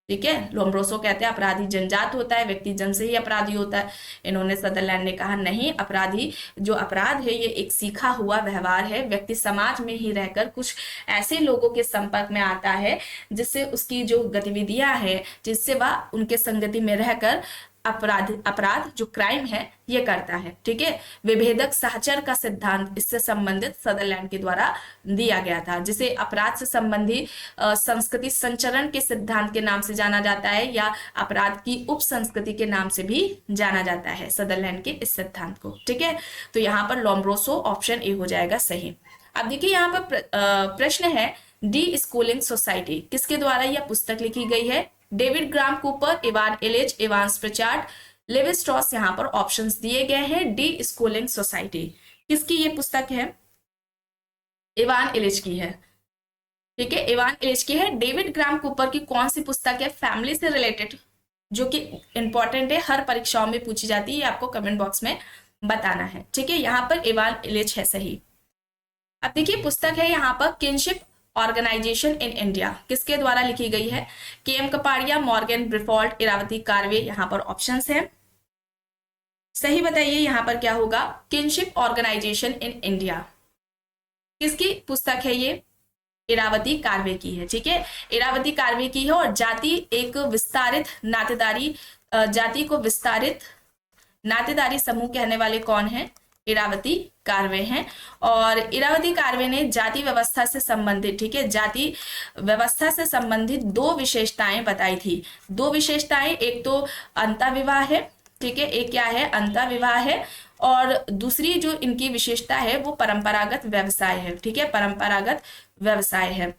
ठीक है, लोम्ब्रोसो कहते हैं अपराधी जनजात होता है, व्यक्ति जन्म से ही अपराधी होता है। इन्होंने सदरलैंड ने कहा नहीं, अपराधी जो अपराध है ये एक सीखा हुआ व्यवहार है। व्यक्ति समाज में ही रहकर कुछ ऐसे लोगों के संपर्क में आता है जिससे उसकी जो गतिविधियां है, जिससे वह उनके संगति में रहकर अपराध जो क्राइम है ये करता है। ठीक है, विभेदक सहचर का सिद्धांत इससे संबंधित सदरलैंड के द्वारा दिया गया था, जिसे अपराध से संबंधी संस्कृति संचरण के सिद्धांत के नाम से जाना जाता है, या अपराध की उप संस्कृति के नाम से भी जाना जाता है सदरलैंड के इस सिद्धांत को। ठीक है, तो यहाँ पर लोम्ब्रोसो ऑप्शन ए हो जाएगा सही। अब देखिए यहाँ पर प्रश्न है, डी स्कूलिंग सोसाइटी किसके द्वारा यह पुस्तक लिखी गई है? David Graham Cooper, Ivan Illich, Evans Pritchard, Levi Strauss, यहाँ पर ऑप्शंस दिए गए हैं। डी स्कूलिंग सोसाइटी किसकी ये पुस्तक है? इवान इलिच की है। ठीक है, इवान इलिच की है। डेविड ग्राम कूपर की कौन सी पुस्तक है फैमिली से रिलेटेड, जो कि इंपॉर्टेंट है, हर परीक्षाओं में पूछी जाती है, आपको कमेंट बॉक्स में बताना है। ठीक है, यहाँ पर इवान इलिच है सही। अब देखिए पुस्तक है यहाँ पर किनशिप ऑर्गेनाइजेशन इन इंडिया, किसके द्वारा लिखी गई है? केएम कपाड़िया, मॉर्गन ब्रिफॉल्ट, इरावती कार्वे, यहाँ पर ऑप्शंस हैं। सही बताइए यहाँ पर क्या होगा? किनशिप ऑर्गेनाइजेशन इन इंडिया किसकी पुस्तक है? ये इरावती कार्वे की है। ठीक है, इरावती कार्वे की है। और जाति एक विस्तारित नातेदारी, जाति को विस्तारित नातेदारी समूह कहने वाले कौन है? इरावती कार्वे हैं। और इरावती कार्वे ने जाति व्यवस्था से संबंधित, ठीक है, जाति व्यवस्था से संबंधित 2 विशेषताएं बताई थी। 2 विशेषताएं, एक तो अंतःविवाह है, ठीक है, एक क्या है? अंतःविवाह है। और दूसरी जो इनकी विशेषता है वो परंपरागत व्यवसाय है। ठीक है, परंपरागत व्यवसाय है।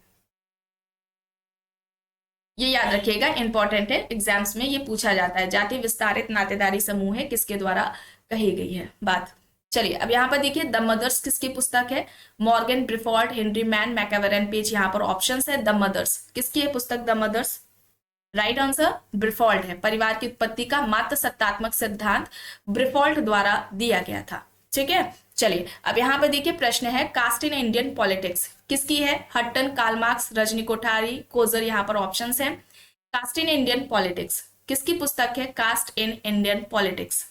ये याद रखिएगा, इंपॉर्टेंट है, एग्जाम्स में ये पूछा जाता है। जाति विस्तारित नातेदारी समूह है, किसके द्वारा कही गई है बात। चलिए अब यहाँ पर देखिए द मदर्स किसकी पुस्तक है? Morgan Briffault, Henry Maine, MacIver and Page, यहाँ पर ऑप्शंस है। द मदर्स किसकी है पुस्तक? The mothers. Right answer Briffault है। परिवार की उत्पत्ति का मात्र सत्तात्मक सिद्धांत ब्रिफॉल्ट द्वारा दिया गया था। ठीक है, चलिए अब यहाँ पर देखिए प्रश्न है, कास्ट इन इंडियन पॉलिटिक्स किसकी है? Hutton, Karl Marx, Rajni Kothari, Coser, यहाँ पर ऑप्शंस हैं। कास्ट इन इंडियन पॉलिटिक्स किसकी पुस्तक है? Caste in Indian politics.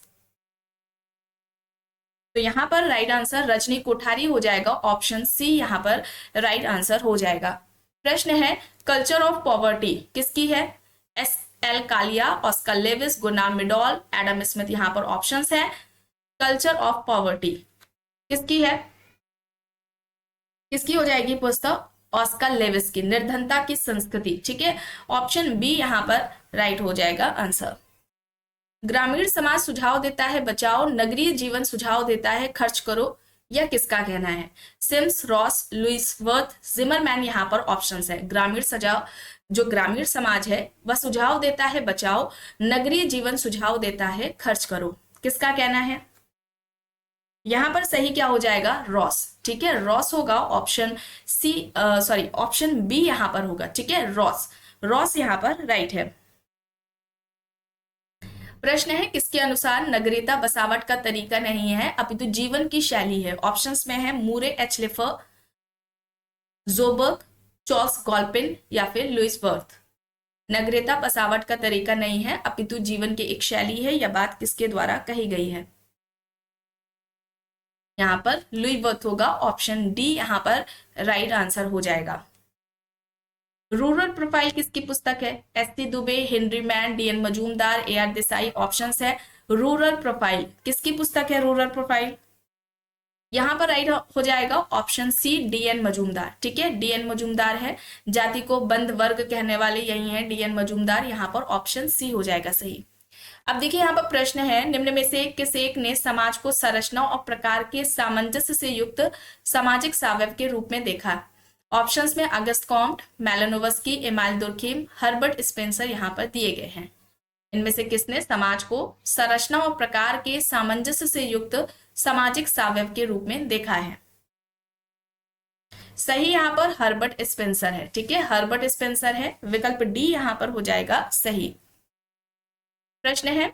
तो यहाँ पर राइट आंसर रजनी कोठारी हो जाएगा, ऑप्शन सी यहाँ पर राइट आंसर हो जाएगा। प्रश्न है, कल्चर ऑफ पॉवर्टी किसकी है? L Kalia, Oscar Lewis, Gunnar Myrdal, Adam Smith यहाँ पर ऑप्शंस है। कल्चर ऑफ पॉवर्टी किसकी है, किसकी हो जाएगी पुस्तक, ऑस्कर लेविस की, निर्धनता की संस्कृति। ठीक है, ऑप्शन बी यहाँ पर राइट हो जाएगा आंसर। ग्रामीण समाज सुझाव देता है बचाओ, नगरीय जीवन सुझाव देता है खर्च करो, यह किसका कहना है, Sims, Ross, Louis Wirth, Zimmerman यहाँ पर ऑप्शंस है। ग्रामीण सुझाव, जो ग्रामीण समाज है वह सुझाव देता है बचाओ, नगरीय जीवन सुझाव देता है खर्च करो, किसका कहना है, यहां पर सही क्या हो जाएगा, रॉस। ठीक है, रॉस होगा option C, sorry option B यहां पर होगा। ठीक है, रॉस, रॉस यहां पर राइट है। प्रश्न है किसके अनुसार नगरीयता बसावट का तरीका नहीं है अपितु जीवन की शैली है। ऑप्शंस में है मूरे एच लिफर, जोबर्ग, चार्ल्स गॉल्पिन या फिर लुइस वर्थ। नगरीयता बसावट का तरीका नहीं है अपितु जीवन की एक शैली है, यह बात किसके द्वारा कही गई है, यहाँ पर लुई वर्थ होगा, ऑप्शन डी यहाँ पर राइट आंसर हो जाएगा। रूरल प्रोफाइल किसकी पुस्तक है, SC. Dubey, Henry man, DN. Majumdar, AR. Desai, options है। रूरल प्रोफाइल किसकी पुस्तक है, रूरल प्रोफाइल यहाँ पर राइट हो जाएगा ऑप्शन सी, डी.एन. मजूमदार। ठीक है, डी.एन. मजूमदार है, जाति को बंद वर्ग कहने वाले यही है डी.एन. मजूमदार, यहाँ पर ऑप्शन सी हो जाएगा सही। अब देखिए यहाँ पर प्रश्न है निम्न में से किस एक ने समाज को संरचना और प्रकार के सामंजस्य से युक्त सामाजिक सावयव के रूप में देखा। ऑप्शंस में Auguste Comte, Malinowski, Emile Durkheim, Herbert Spencer यहाँ पर दिए गए हैं। इनमें से किसने समाज को संरचना और प्रकार के सामंजस्य से युक्त सामाजिक सावयव के रूप में देखा है। सही यहाँ पर हर्बर्ट स्पेंसर है। ठीक है, हर्बर्ट स्पेंसर है, विकल्प डी यहाँ पर हो जाएगा सही। प्रश्न है,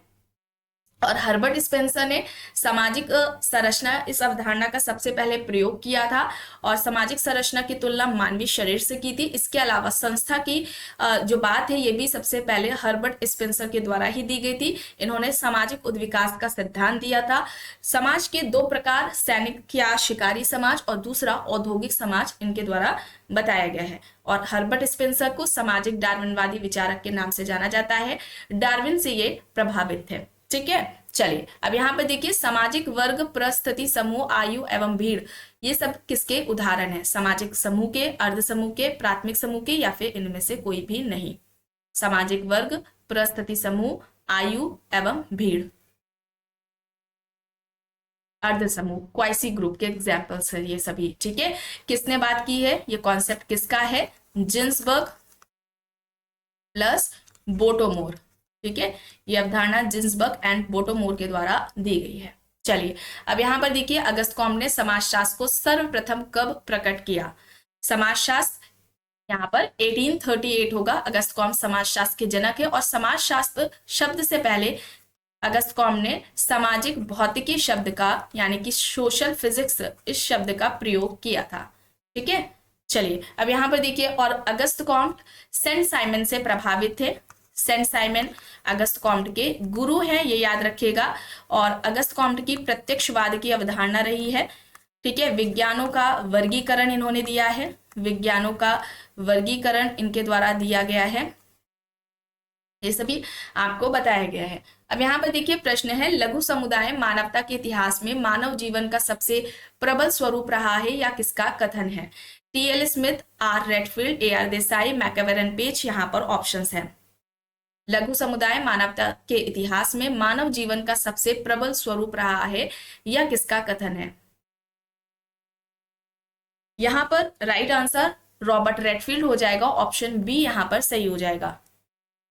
और हर्बर्ट स्पेंसर ने सामाजिक संरचना इस अवधारणा का सबसे पहले प्रयोग किया था और सामाजिक संरचना की तुलना मानवीय शरीर से की थी। इसके अलावा संस्था की जो बात है ये भी सबसे पहले हर्बर्ट स्पेंसर के द्वारा ही दी गई थी। इन्होंने सामाजिक उद्विकास का सिद्धांत दिया था। समाज के दो प्रकार, सैनिक या शिकारी समाज और दूसरा औद्योगिक समाज, इनके द्वारा बताया गया है। और हर्बर्ट स्पेंसर को सामाजिक डार्विनवादी विचारक के नाम से जाना जाता है। डार्विन से ये प्रभावित थे। ठीक है, चलिए अब यहाँ पे देखिए सामाजिक वर्ग, परिस्थिति समूह, आयु एवं भीड़, ये सब किसके उदाहरण है, सामाजिक समूह के, अर्ध समूह के, प्राथमिक समूह के या फिर इनमें से कोई भी नहीं। सामाजिक वर्ग, परिस्थिति समूह, आयु एवं भीड़, अर्ध समूह, क्वाइसी ग्रुप के एग्जाम्पल्स है ये सभी। ठीक है, किसने बात की है, ये कॉन्सेप्ट किसका है, जिन्सबर्ग प्लस बोटोमोर। ठीक है, ये अवधारणा जिन्सबर्ग एंड बोटोमोर के द्वारा दी गई है। चलिए अब यहाँ पर देखिए अगस्त कॉम्ट ने समाजशास्त्र को सर्वप्रथम कब प्रकट किया। समाजशास्त्र यहाँ पर 1838 होगा। अगस्त कॉम्ट समाजशास्त्र के जनक है और समाजशास्त्र शब्द से पहले अगस्त कॉम्ट ने सामाजिक भौतिकी शब्द का यानी कि सोशल फिजिक्स इस शब्द का प्रयोग किया था। ठीक है, चलिए अब यहाँ पर देखिए, और अगस्त कॉम्ट सेंट साइमन से प्रभावित थे। सेंट साइमन अगस्त कॉम्ट के गुरु हैं, ये याद रखिएगा। और अगस्त कॉम्ट की प्रत्यक्षवाद की अवधारणा रही है। ठीक है, विज्ञानों का वर्गीकरण इन्होंने दिया है, विज्ञानों का वर्गीकरण इनके द्वारा दिया गया है, ये सभी आपको बताया गया है। अब यहाँ पर देखिए प्रश्न है, लघु समुदाय मानवता के इतिहास में मानव जीवन का सबसे प्रबल स्वरूप रहा है या किसका कथन है। T L. Smith, R. Redfield, A R. Desai, MacIver Page, यहाँ पर ऑप्शंस हैं। लघु समुदाय मानवता के इतिहास में मानव जीवन का सबसे प्रबल स्वरूप रहा है, यह किसका कथन है। यहां पर राइट आंसर रॉबर्ट रेडफील्ड हो जाएगा, ऑप्शन बी यहां पर सही हो जाएगा।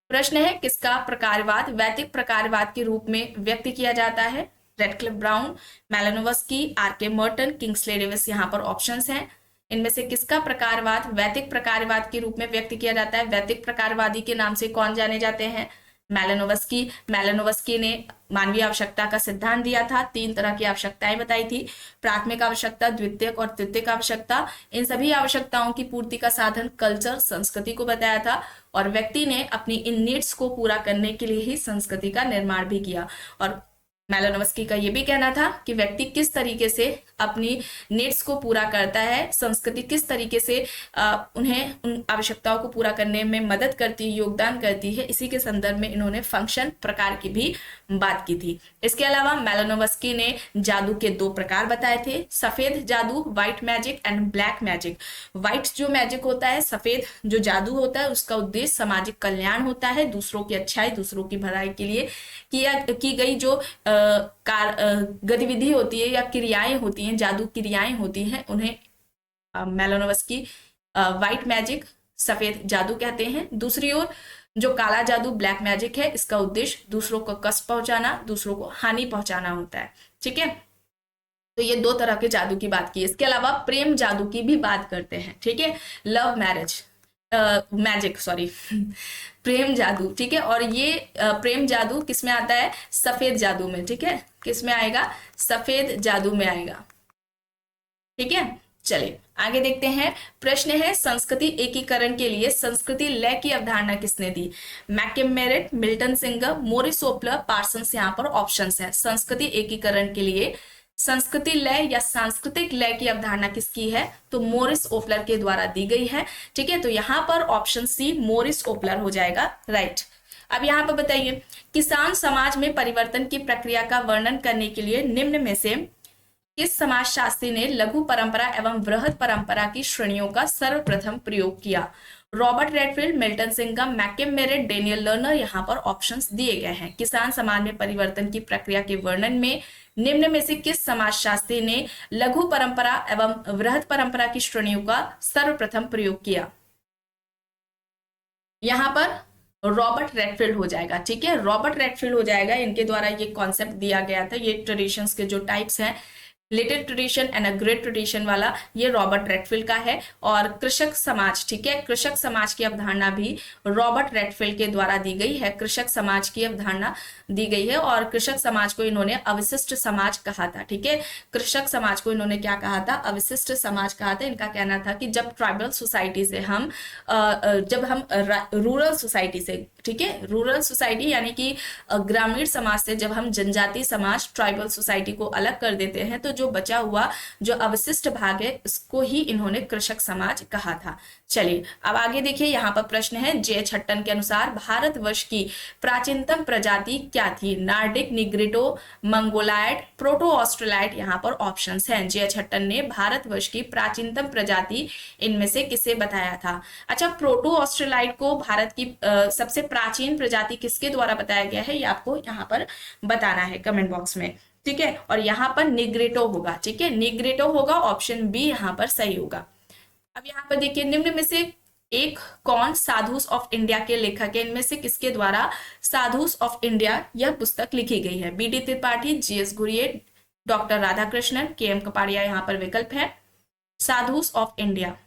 प्रश्न है, किसका प्रकारवाद वैदिक प्रकारवाद के रूप में व्यक्त किया जाता है। Radcliffe Brown, Malinowski, R K. Merton, Kingsley Davis, यहाँ पर ऑप्शंस हैं। इनमें से किसका प्रकारवाद वैदिक प्रकारवाद के रूप में व्यक्त किया जाता है। वैदिक प्रकारवादी के नाम से कौन जाने जाते हैं, मेलानोवस्की। मेलानोवस्की ने मानवीय आवश्यकता का सिद्धांत दिया था। 3 तरह की आवश्यकताएं बताई थी, प्राथमिक आवश्यकता, द्वितीयक और तृतीयक आवश्यकता। इन सभी आवश्यकताओं की पूर्ति का साधन कल्चर, संस्कृति को बताया था और व्यक्ति ने अपनी इन नीड्स को पूरा करने के लिए ही संस्कृति का निर्माण भी किया। और मैलोनोव्स्की का ये भी कहना था कि व्यक्ति किस तरीके से अपनी नीड्स को पूरा करता है, संस्कृति किस तरीके से उन्हें उन आवश्यकताओं को पूरा करने में मदद करती है, योगदान करती है। इसी के संदर्भ में इन्होंने फंक्शन प्रकार की भी बात की थी। इसके अलावा मैलोनोव्स्की ने जादू के 2 प्रकार बताए थे, सफेद जादू, white magic and black magic. White जो मैजिक होता है, सफेद जो जादू होता है, उसका उद्देश्य सामाजिक कल्याण होता है, दूसरों की अच्छाई, दूसरों की भलाई के लिए की गई जो गतिविधि होती है या क्रियाएं होती हैं, जादू क्रियाएं होती हैं, उन्हें मैलोनोव्स्की व्हाइट मैजिक, सफेद जादू कहते हैं। दूसरी ओर जो काला जादू, ब्लैक मैजिक है, इसका उद्देश्य दूसरों को कष्ट पहुंचाना, दूसरों को हानि पहुंचाना होता है। ठीक है, तो ये 2 तरह के जादू की बात की। इसके अलावा प्रेम जादू की भी बात करते हैं। ठीक है, लव मैरिज मैजिक, सॉरी प्रेम जादू। ठीक है, और ये प्रेम जादू किस में आता है? सफेद जादू में। ठीक है, किस में आएगा? सफेद जादू में आएगा। ठीक है, चलिए आगे देखते हैं। प्रश्न है, संस्कृति एकीकरण के लिए संस्कृति लय की अवधारणा किसने दी? मैकमेरेट, मिल्टन सिंगर, मोरिस ओपलर, पार्सन्स यहाँ पर ऑप्शंस है। संस्कृति एकीकरण के लिए संस्कृति लय या सांस्कृतिक लय की अवधारणा किसकी है? तो मोरिस ओपलर के द्वारा दी गई है। ठीक है, तो यहां पर ऑप्शन सी मोरिस ओपलर हो जाएगा राइट। अब यहां पर बताइए, किसान समाज में परिवर्तन की प्रक्रिया का वर्णन करने के लिए निम्न में से किस समाजशास्त्री ने लघु परंपरा एवं वृहद परंपरा की श्रेणियों का सर्वप्रथम प्रयोग किया? Robert Redfield, Milton Singer, McKim Marriott, Daniel Lerner. यहाँ पर ऑप्शंस दिए गए हैं। किसान समाज में परिवर्तन की प्रक्रिया के वर्णन में निम्न में से किस समाजशास्त्री ने लघु परंपरा एवं वृहद परंपरा की श्रेणियों का सर्वप्रथम प्रयोग किया? यहाँ पर रॉबर्ट रेडफील्ड हो जाएगा। ठीक है, रॉबर्ट रेडफील्ड हो जाएगा। इनके द्वारा ये कॉन्सेप्ट दिया गया था। ये ट्रेडिशंस के जो टाइप्स हैं, little tradition and a great tradition वाला, ये रॉबर्ट रेडफील्ड का है। और कृषक समाज, ठीक है, कृषक समाज की अवधारणा भी रॉबर्ट रेडफील्ड के द्वारा दी गई है। कृषक समाज की अवधारणा दी गई है और कृषक समाज को इन्होंने अविशिष्ट समाज कहा था। ठीक है, कृषक समाज को इन्होंने क्या कहा था? अविशिष्ट समाज कहा था। इनका कहना था कि जब ट्राइबल सोसाइटी से हम रूरल सोसाइटी से, ठीक है, रूरल सोसाइटी यानी कि ग्रामीण समाज से जब हम जनजातीय समाज ट्राइबल सोसाइटी को अलग कर देते हैं, तो जो बचा हुआ जो अवशिष्ट भाग है, इसको ही इन्होंने कृषक समाज कहा था। चलिए अब आगे देखिए, यहाँ पर प्रश्न है, जे छट्टन के अनुसार भारतवर्ष की प्राचीनतम प्रजाति क्या थी? Nordic, Negrito, Mongoloid, proto Australoid. यहाँ पर ऑप्शंस हैं। जे छट्टन ने भारतवर्ष की प्राचीनतम प्रजाति इनमें से किसे बताया था? अच्छा, प्रोटो ऑस्ट्रेलाइड को भारत की सबसे प्राचीन प्रजाति किसके द्वारा बताया गया है, ये आपको यहाँ पर बताना है कमेंट बॉक्स में। ठीक है, और यहाँ पर निग्रिटो होगा। ठीक है, निग्रिटो होगा, ऑप्शन बी यहाँ पर सही होगा। अब यहाँ पर देखिए, निम्न में से एक कौन साधुस ऑफ इंडिया के लेखक है? इनमें से किसके द्वारा साधुस ऑफ इंडिया यह पुस्तक लिखी गई है? B D Tripathi, G S Ghurye, doctor Radhakrishnan, K M Kapadia यहाँ पर विकल्प है। साधुस ऑफ इंडिया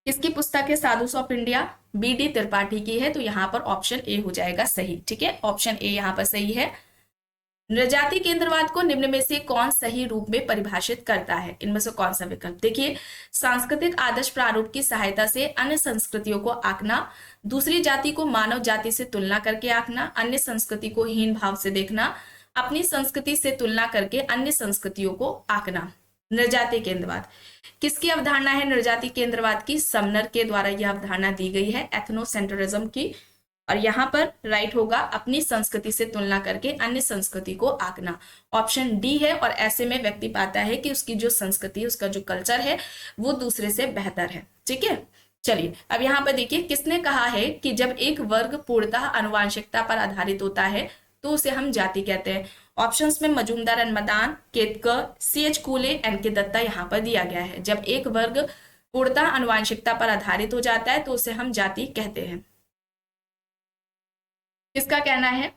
किसकी पुस्तक है? Sadhus of India B D Tripathi की है, तो यहाँ पर ऑप्शन ए हो जाएगा सही। ठीक है, ऑप्शन ए यहाँ पर सही है। नृजाति केंद्रवाद को निम्न में से कौन सही रूप में परिभाषित करता है? इनमें से कौन सा विकल्प? देखिए, सांस्कृतिक आदर्श प्रारूप की सहायता से अन्य संस्कृतियों को आंकना, दूसरी जाति को मानव जाति से तुलना करके आंकना, अन्य संस्कृति को हीन भाव से देखना, अपनी संस्कृति से तुलना करके अन्य संस्कृतियों को आंकना। नृजाति केंद्रवाद किसकी अवधारणा है? नृजाति केंद्रवाद की समनर के द्वारा यह अवधारणा दी गई है, एथनोसेंट्रिज्म की। और यहाँ पर राइट होगा, अपनी संस्कृति से तुलना करके अन्य संस्कृति को आंकना। ऑप्शन डी है। और ऐसे में व्यक्ति पाता है कि उसकी जो संस्कृति, उसका जो कल्चर है, वो दूसरे से बेहतर है। ठीक है, चलिए अब यहाँ पर देखिए, किसने कहा है कि जब एक वर्ग पूर्णतः आनुवांशिकता पर आधारित होता है तो उसे हम जाति कहते हैं? ऑप्शंस में Majumdar and Madan, Ketkar, C H Cooley, N K Dutta यहाँ पर दिया गया है। जब एक वर्ग पूर्णतः आनुवांशिकता पर आधारित हो जाता है तो उसे हम जाति कहते हैं। किसका कहना है?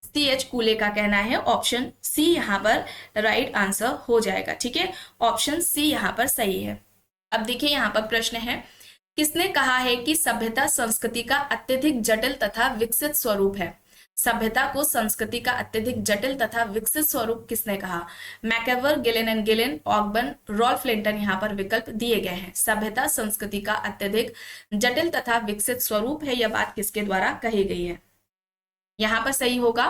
सी एच कूले का कहना है। ऑप्शन सी यहाँ पर राइट आंसर हो जाएगा। ठीक है, ऑप्शन सी यहाँ पर सही है। अब देखिए, यहाँ पर प्रश्न है, किसने कहा है कि सभ्यता संस्कृति का अत्यधिक जटिल तथा विकसित स्वरूप है? सभ्यता को संस्कृति का अत्यधिक जटिल तथा विकसित स्वरूप किसने कहा? मैकेवर, Ghislaine and Ghislaine, Ogburn, Rolf Linton यहाँ पर विकल्प दिए गए हैं। सभ्यता संस्कृति का अत्यधिक जटिल तथा विकसित स्वरूप है, यह बात किसके द्वारा कही गई है? यहाँ पर सही होगा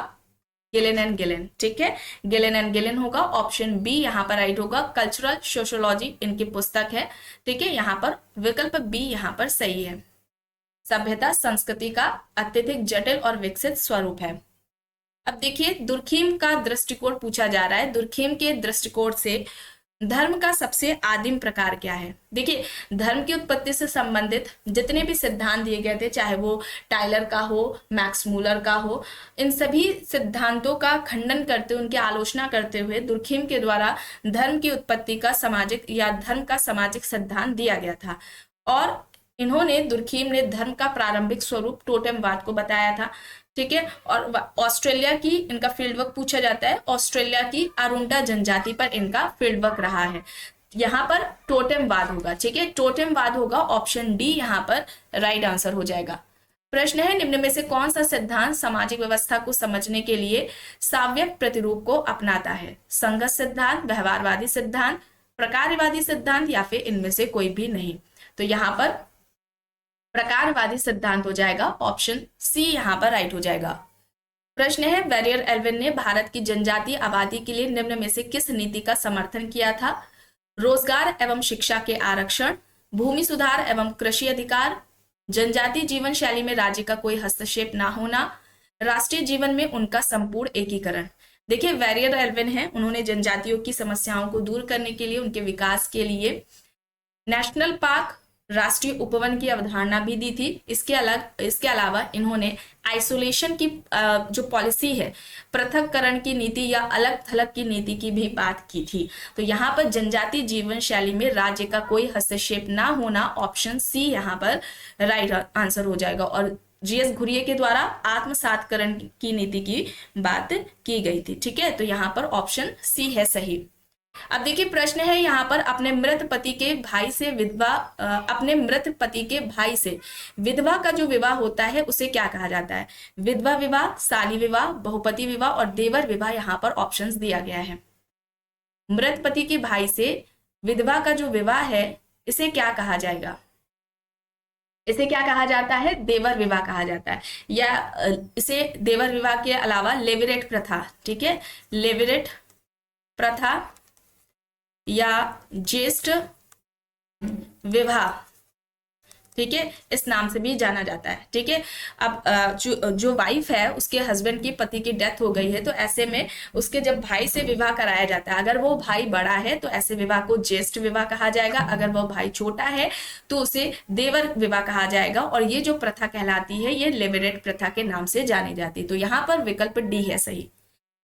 गिलेन एंड गिलेन, ठीक है, गिलेन एंड गिलेन होगा। ऑप्शन बी यहाँ पर राइट होगा। कल्चरल सोशियोलॉजी इनकी पुस्तक है, ठीक है, यहाँ पर विकल्प बी यहाँ पर सही है। सभ्यता संस्कृति का अत्यधिक जटिल और विकसित स्वरूप है। अब देखिए दुर्खिम का दृष्टिकोण पूछा जा रहा है। दुर्खिम के दृष्टिकोण से धर्म का सबसे आदिम प्रकार क्या है। देखिए धर्म की उत्पत्ति से संबंधित जितने भी सिद्धांत दिए गए थे, चाहे वो टाइलर का हो, मैक्स मूलर का हो, इन सभी सिद्धांतों का खंडन करते हुए, उनकी आलोचना करते हुए दुर्खिम के द्वारा धर्म की उत्पत्ति का सामाजिक या धर्म का सामाजिक सिद्धांत दिया गया था। और इन्होंने दुर्खिम ने धर्म का प्रारंभिक स्वरूप टोटेमवाद को बताया था, ठीक है। और ऑस्ट्रेलिया की इनका फील्ड वर्क पूछा जाता है। ऑस्ट्रेलिया की अरुंडा जनजाति पर इनका फील्ड वर्क रहा है। यहाँ पर टोटेमवाद होगा, ठीक है, टोटेमवाद होगा। ऑप्शन डी यहाँ पर राइट आंसर हो जाएगा। प्रश्न है निम्न में से कौन सा सिद्धांत सामाजिक व्यवस्था को समझने के लिए साव्यक प्रतिरूप को अपनाता है। संघर्ष सिद्धांत, व्यवहारवादी सिद्धांत, प्रकारवादी सिद्धांत या फिर इनमें से कोई भी नहीं। तो यहाँ पर प्रकारवादी सिद्धांत हो जाएगा। ऑप्शन सी यहाँ पर राइट हो जाएगा। प्रश्न है बैरियर एल्विन ने भारत की जनजातीय आबादी के लिए निम्न में से किस नीति का समर्थन किया था। रोजगार एवं शिक्षा के आरक्षण, भूमि सुधार एवं कृषि अधिकार, जनजातीय जीवन शैली में राज्य का कोई हस्तक्षेप ना होना, राष्ट्रीय जीवन में उनका संपूर्ण एकीकरण। देखिए बैरियर एल्विन है, उन्होंने जनजातियों की समस्याओं को दूर करने के लिए, उनके विकास के लिए नेशनल पार्क, राष्ट्रीय उपवन की अवधारणा भी दी थी। इसके अलावा इन्होंने आइसोलेशन की जो पॉलिसी है, पृथककरण की नीति या अलग थलग की नीति की भी बात की थी। तो यहाँ पर जनजातीय जीवन शैली में राज्य का कोई हस्तक्षेप ना होना, ऑप्शन सी यहाँ पर राइट आंसर हो जाएगा। और जीएस घुरिये के द्वारा आत्मसातकरण की नीति की बात की गई थी, ठीक है। तो यहाँ पर ऑप्शन सी है सही। अब देखिए प्रश्न है यहाँ पर अपने मृत पति के भाई से विधवा का जो विवाह होता है उसे क्या कहा जाता है। विधवा विवाह, साली विवाह, बहुपति विवाह और देवर विवाह यहाँ पर ऑप्शंस दिया गया है। मृत पति के भाई से विधवा का जो विवाह है इसे क्या कहा जाएगा। इसे क्या कहा जाता है, देवर विवाह कहा जाता है, या इसे देवर विवाह के अलावा लेविरेट प्रथा, ठीक है, लेविरेट प्रथा या ज्येष्ठ विवाह, ठीक है, इस नाम से भी जाना जाता है, ठीक है। अब जो वाइफ है उसके हस्बैंड की, पति की डेथ हो गई है, तो ऐसे में उसके जब भाई से विवाह कराया जाता है, अगर वो भाई बड़ा है तो ऐसे विवाह को ज्येष्ठ विवाह कहा जाएगा, अगर वो भाई छोटा है तो उसे देवर विवाह कहा जाएगा। और ये जो प्रथा कहलाती है ये लेविरेट प्रथा के नाम से जानी जाती है। तो यहाँ पर विकल्प डी है सही।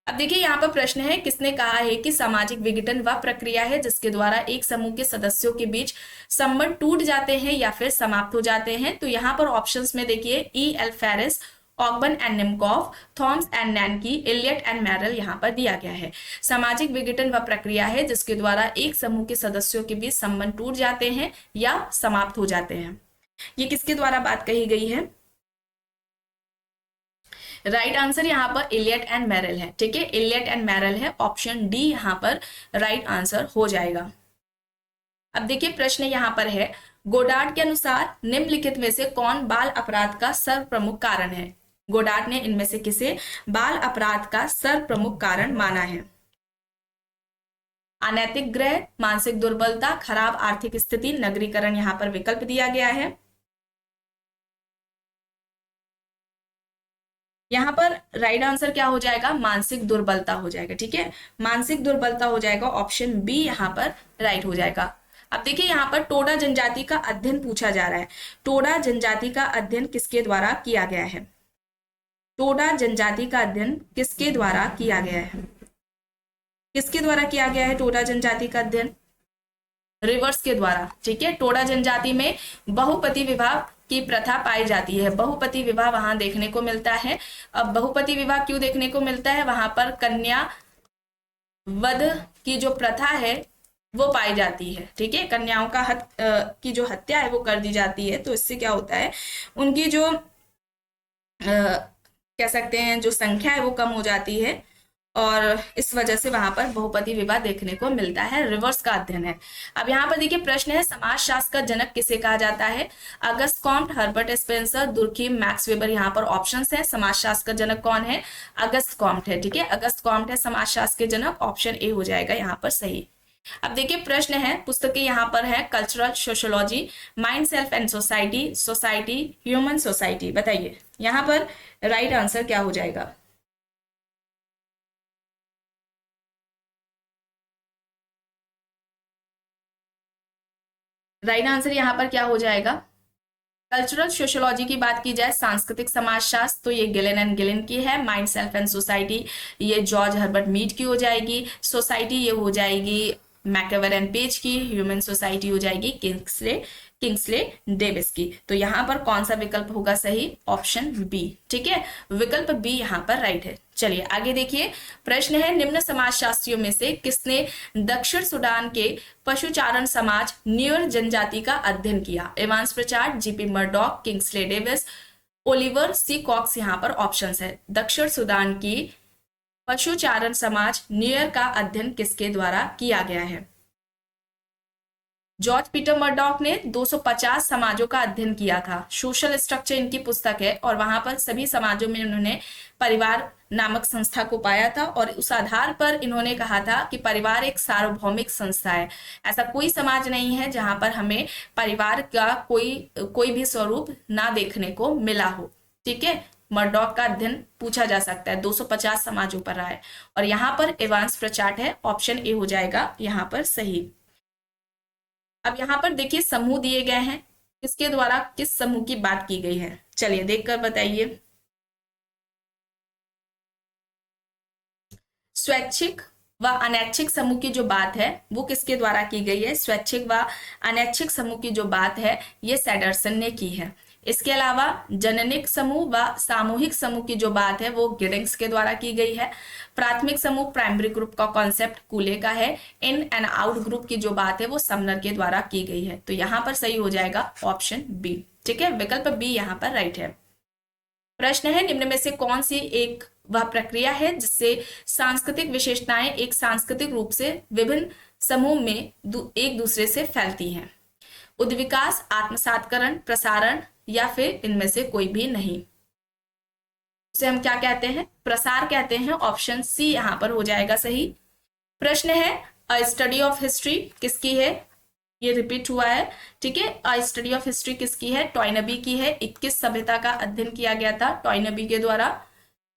अब देखिए यहाँ पर प्रश्न है किसने कहा है कि सामाजिक विघटन वह प्रक्रिया है जिसके द्वारा एक समूह के सदस्यों के बीच संबंध टूट जाते हैं या फिर समाप्त हो जाते हैं। तो यहाँ पर ऑप्शंस में देखिए E L Faris, Ogburn and Nimkoff, Thomas and Znaniecki, Elliott and Merrill यहाँ पर दिया गया है। सामाजिक विघटन वह प्रक्रिया है जिसके द्वारा एक समूह के सदस्यों के बीच संबंध टूट जाते हैं या समाप्त हो जाते हैं। ये किसके द्वारा बात कही गई है। राइट आंसर यहाँ पर इलियट एंड मैरल है, ठीक है, इलियट एंड मैरल है। ऑप्शन डी यहाँ पर राइट आंसर हो जाएगा। अब देखिए प्रश्न यहाँ पर है गोडार्ड के अनुसार निम्नलिखित में से कौन बाल अपराध का सर्वप्रमुख कारण है। गोडार्ड ने इनमें से किसे बाल अपराध का सर्वप्रमुख कारण माना है। अनैतिक ग्रह, मानसिक दुर्बलता, खराब आर्थिक स्थिति, नगरीकरण यहाँ पर विकल्प दिया गया है। यहाँ पर राइट आंसर क्या हो जाएगा, मानसिक दुर्बलता हो जाएगा, ठीक है, मानसिक दुर्बलता हो जाएगा। ऑप्शन बी यहाँ पर राइट हो जाएगा। अब देखिए यहाँ पर टोडा जनजाति का अध्ययन पूछा जा रहा है। टोडा जनजाति का अध्ययन किसके द्वारा किया गया है। टोडा जनजाति का अध्ययन किसके द्वारा किया गया है। किसके द्वारा किया गया है टोडा जनजाति का अध्ययन। रिवर्स के द्वारा, ठीक है। टोडा जनजाति में बहुपति विवाह की प्रथा पाई जाती है। बहुपति विवाह वहां देखने को मिलता है। अब बहुपति विवाह क्यों देखने को मिलता है, वहां पर कन्या वध की जो प्रथा है वो पाई जाती है, ठीक है, कन्याओं का की जो हत्या है वो कर दी जाती है। तो इससे क्या होता है, उनकी जो कह सकते हैं जो संख्या है वो कम हो जाती है और इस वजह से वहां पर बहुपति विवाह देखने को मिलता है, रिवर्स का अध्ययन है। अब यहाँ पर देखिए प्रश्न है, समाजशास्त्र का जनक किसे कहा जाता है? Auguste Comte, Herbert Spencer, Durkheim, Max Weber. यहाँ पर ऑप्शंस है। समाजशास्त्र का जनक कौन है? अगस्त कॉम्ट है। ठीक है, अगस्त कॉम्ट है समाजशास्त्र के जनक। ऑप्शन ए हो जाएगा यहाँ पर सही। अब देखिए प्रश्न है, पुस्तकें यहाँ पर है, cultural sociology, mind, self and society, society, human society. बताइए यहाँ पर राइट आंसर क्या हो जाएगा? राइट आंसर यहाँ पर क्या हो जाएगा? कल्चरल सोशियोलॉजी की बात की जाए, सांस्कृतिक समाजशास्त्र, तो ये गिलेन एंड गिलेन की है। माइंड, सेल्फ एंड सोसाइटी ये जॉर्ज हर्बर्ट मीड की हो जाएगी। सोसाइटी ये हो जाएगी मैकेवर एंड पेज की। ह्यूमन सोसाइटी हो जाएगी किंग्सले डेविस की। तो यहाँ पर कौन सा विकल्प होगा सही? Option B. ठीक है, विकल्प बी यहाँ पर राइट है। चलिए आगे देखिए, प्रश्न है, निम्न समाजशास्त्रियों में से किसने दक्षिण सूडान के पशुचारण समाज न्यूर जनजाति का अध्ययन किया? Evans Pritchard, GP Murdock, Kingsley Davis, Oliver C Cox. यहाँ पर ऑप्शंस है। दक्षिण सूडान की पशुचारण समाज न्यूर का अध्ययन किसके द्वारा किया गया है? जॉर्ज पीटर मर्डॉक ने 250 समाजों का अध्ययन किया था। सोशल स्ट्रक्चर इनकी पुस्तक है और वहां पर सभी समाजों में उन्होंने परिवार नामक संस्था को पाया था और उस आधार पर इन्होंने कहा था कि परिवार एक सार्वभौमिक संस्था है। ऐसा कोई समाज नहीं है जहां पर हमें परिवार का कोई भी स्वरूप ना देखने को मिला हो। ठीक है, मर्डॉक का अध्ययन पूछा जा सकता है, 250 समाजों पर रहा है। और यहाँ पर एवांस प्रचार है। ऑप्शन ए हो जाएगा यहाँ पर सही। अब यहाँ पर देखिए समूह दिए गए हैं, किसके द्वारा किस समूह की बात की गई है? चलिए देखकर बताइए। स्वैच्छिक व अनैच्छिक समूह की जो बात है वो किसके द्वारा की गई है? स्वैच्छिक व अनैच्छिक समूह की जो बात है ये सैडरसन ने की है। इसके अलावा जननिक समूह व सामूहिक समूह की जो बात है वो गिडिंग्स के द्वारा की गई है। प्राथमिक समूह प्राइमरी ग्रुप का कॉन्सेप्ट कूले का है। इन एंड आउट ग्रुप की जो बात है वो समनर के द्वारा की गई है। तो यहाँ पर सही हो जाएगा ऑप्शन बी। ठीक है, विकल्प बी यहाँ पर राइट है। प्रश्न है, निम्न में से कौन सी एक वह प्रक्रिया है जिससे सांस्कृतिक विशेषताएं एक सांस्कृतिक रूप से विभिन्न समूह में एक दूसरे से फैलती हैं? उद्विकास, आत्मसातकरण, प्रसारण या फिर इनमें से कोई भी नहीं? उसे हम क्या कहते हैं? प्रसार कहते हैं। ऑप्शन सी यहां पर हो जाएगा सही। प्रश्न है, अ स्टडी ऑफ हिस्ट्री किसकी है? ये रिपीट हुआ है। ठीक है, अ स्टडी ऑफ हिस्ट्री किसकी है? टॉयनबी की है। 21 सभ्यता का अध्ययन किया गया था टॉयनबी के द्वारा।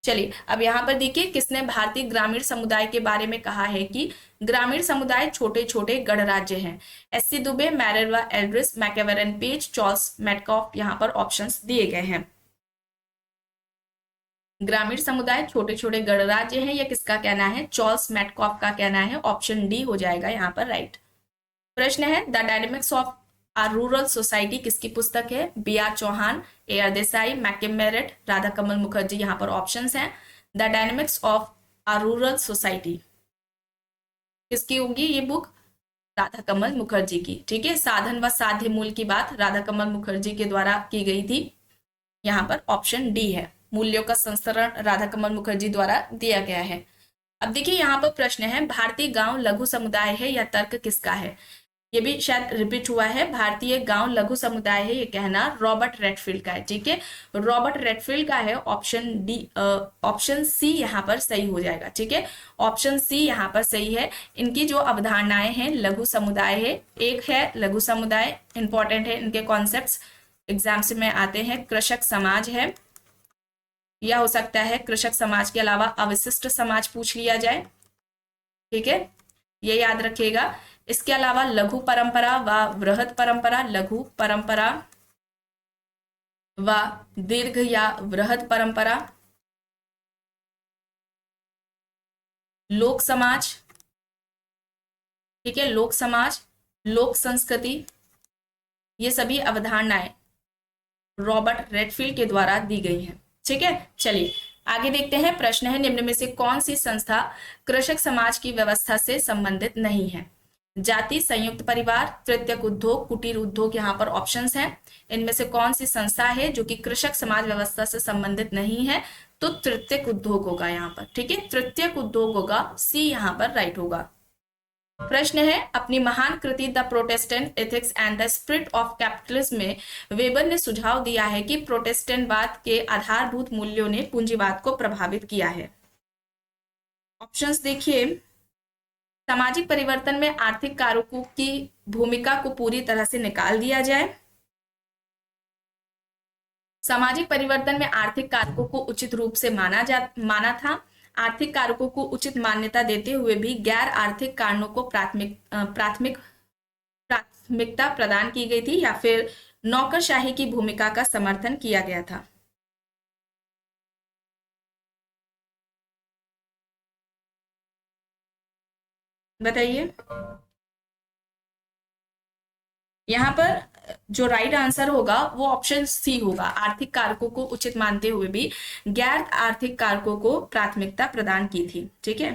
चलिए अब यहाँ पर देखिए, किसने भारतीय ग्रामीण समुदाय के बारे में कहा है कि ग्रामीण समुदाय छोटे छोटे गणराज्य हैं? एससी दुबे, मैरर व एल्ड्रिस, मैकेवर एंड पेज, चार्ल्स मैटकॉफ। यहाँ पर ऑप्शंस दिए गए हैं। ग्रामीण समुदाय छोटे छोटे गणराज्य हैं, यह किसका कहना है? चार्ल्स मैटकॉफ का कहना है। ऑप्शन डी हो जाएगा यहाँ पर राइट। प्रश्न है, the dynamics of our rural society किसकी पुस्तक है? B R Chauhan, A R Desai, McKim Marriott, Radha Kamal Mukherjee. यहाँ पर ऑप्शंस हैं। The dynamics of our rural society किसकी होगी ये बुक? राधा कमल मुखर्जी की। ठीक है, साधन व साध्य मूल की बात राधा कमल मुखर्जी के द्वारा की गई थी। यहाँ पर ऑप्शन डी है। मूल्यों का संस्करण राधा कमल मुखर्जी द्वारा दिया गया है। अब देखिए यहाँ पर प्रश्न है, भारतीय गांव लघु समुदाय है या तर्क किसका है? ये भी शायद रिपीट हुआ है। भारतीय गांव लघु समुदाय है, ये कहना रॉबर्ट रेडफील्ड का है। ठीक है, रॉबर्ट रेडफील्ड का है। ऑप्शन डी, ऑप्शन सी यहाँ पर सही हो जाएगा। ठीक है, ऑप्शन सी यहाँ पर सही है। इनकी जो अवधारणाएं हैं, लघु समुदाय है, एक है लघु समुदाय, इंपॉर्टेंट है, इनके कॉन्सेप्ट्स एग्जाम्स में आते हैं। कृषक समाज है, या हो सकता है कृषक समाज के अलावा अवशिष्ट समाज पूछ लिया जाए। ठीक है, ये याद रखिएगा। इसके अलावा लघु परंपरा व वृहद परंपरा, लघु परंपरा व दीर्घ या वृहद परंपरा, लोक समाज। ठीक है, लोक समाज, लोक संस्कृति, ये सभी अवधारणाएं रॉबर्ट रेडफील्ड के द्वारा दी गई हैं। ठीक है, चलिए आगे देखते हैं। प्रश्न है, निम्न में से कौन सी संस्था कृषक समाज की व्यवस्था से संबंधित नहीं है? जाति, संयुक्त परिवार, तृतीयक उद्योग, कुटीर उद्योग। यहाँ पर ऑप्शंस हैं। इनमें से कौन सी संस्था है जो कि कृषक समाज व्यवस्था से संबंधित नहीं है? तो तृतीयक उद्योग होगा यहाँ पर, ठीक है, तृतीयक उद्योग होगा, सी यहाँ पर राइट होगा। प्रश्न है, अपनी महान कृति the protestant ethics and the spirit of capitalism में वेबर ने सुझाव दिया है कि प्रोटेस्टेंटवाद के आधारभूत मूल्यों ने पूंजीवाद को प्रभावित किया है। ऑप्शंस देखिए, सामाजिक परिवर्तन में आर्थिक कारकों की भूमिका को पूरी तरह से निकाल दिया जाए, सामाजिक परिवर्तन में आर्थिक कारकों को उचित रूप से माना था, आर्थिक कारकों को उचित मान्यता देते हुए भी गैर आर्थिक कारणों को प्राथमिकता प्रदान की गई थी, या फिर नौकरशाही की भूमिका का समर्थन किया गया था। बताइए, यहाँ पर जो राइट आंसर होगा वो ऑप्शन सी होगा, आर्थिक कारकों को उचित मानते हुए भी गैर आर्थिक कारकों को प्राथमिकता प्रदान की थी, ठीक है।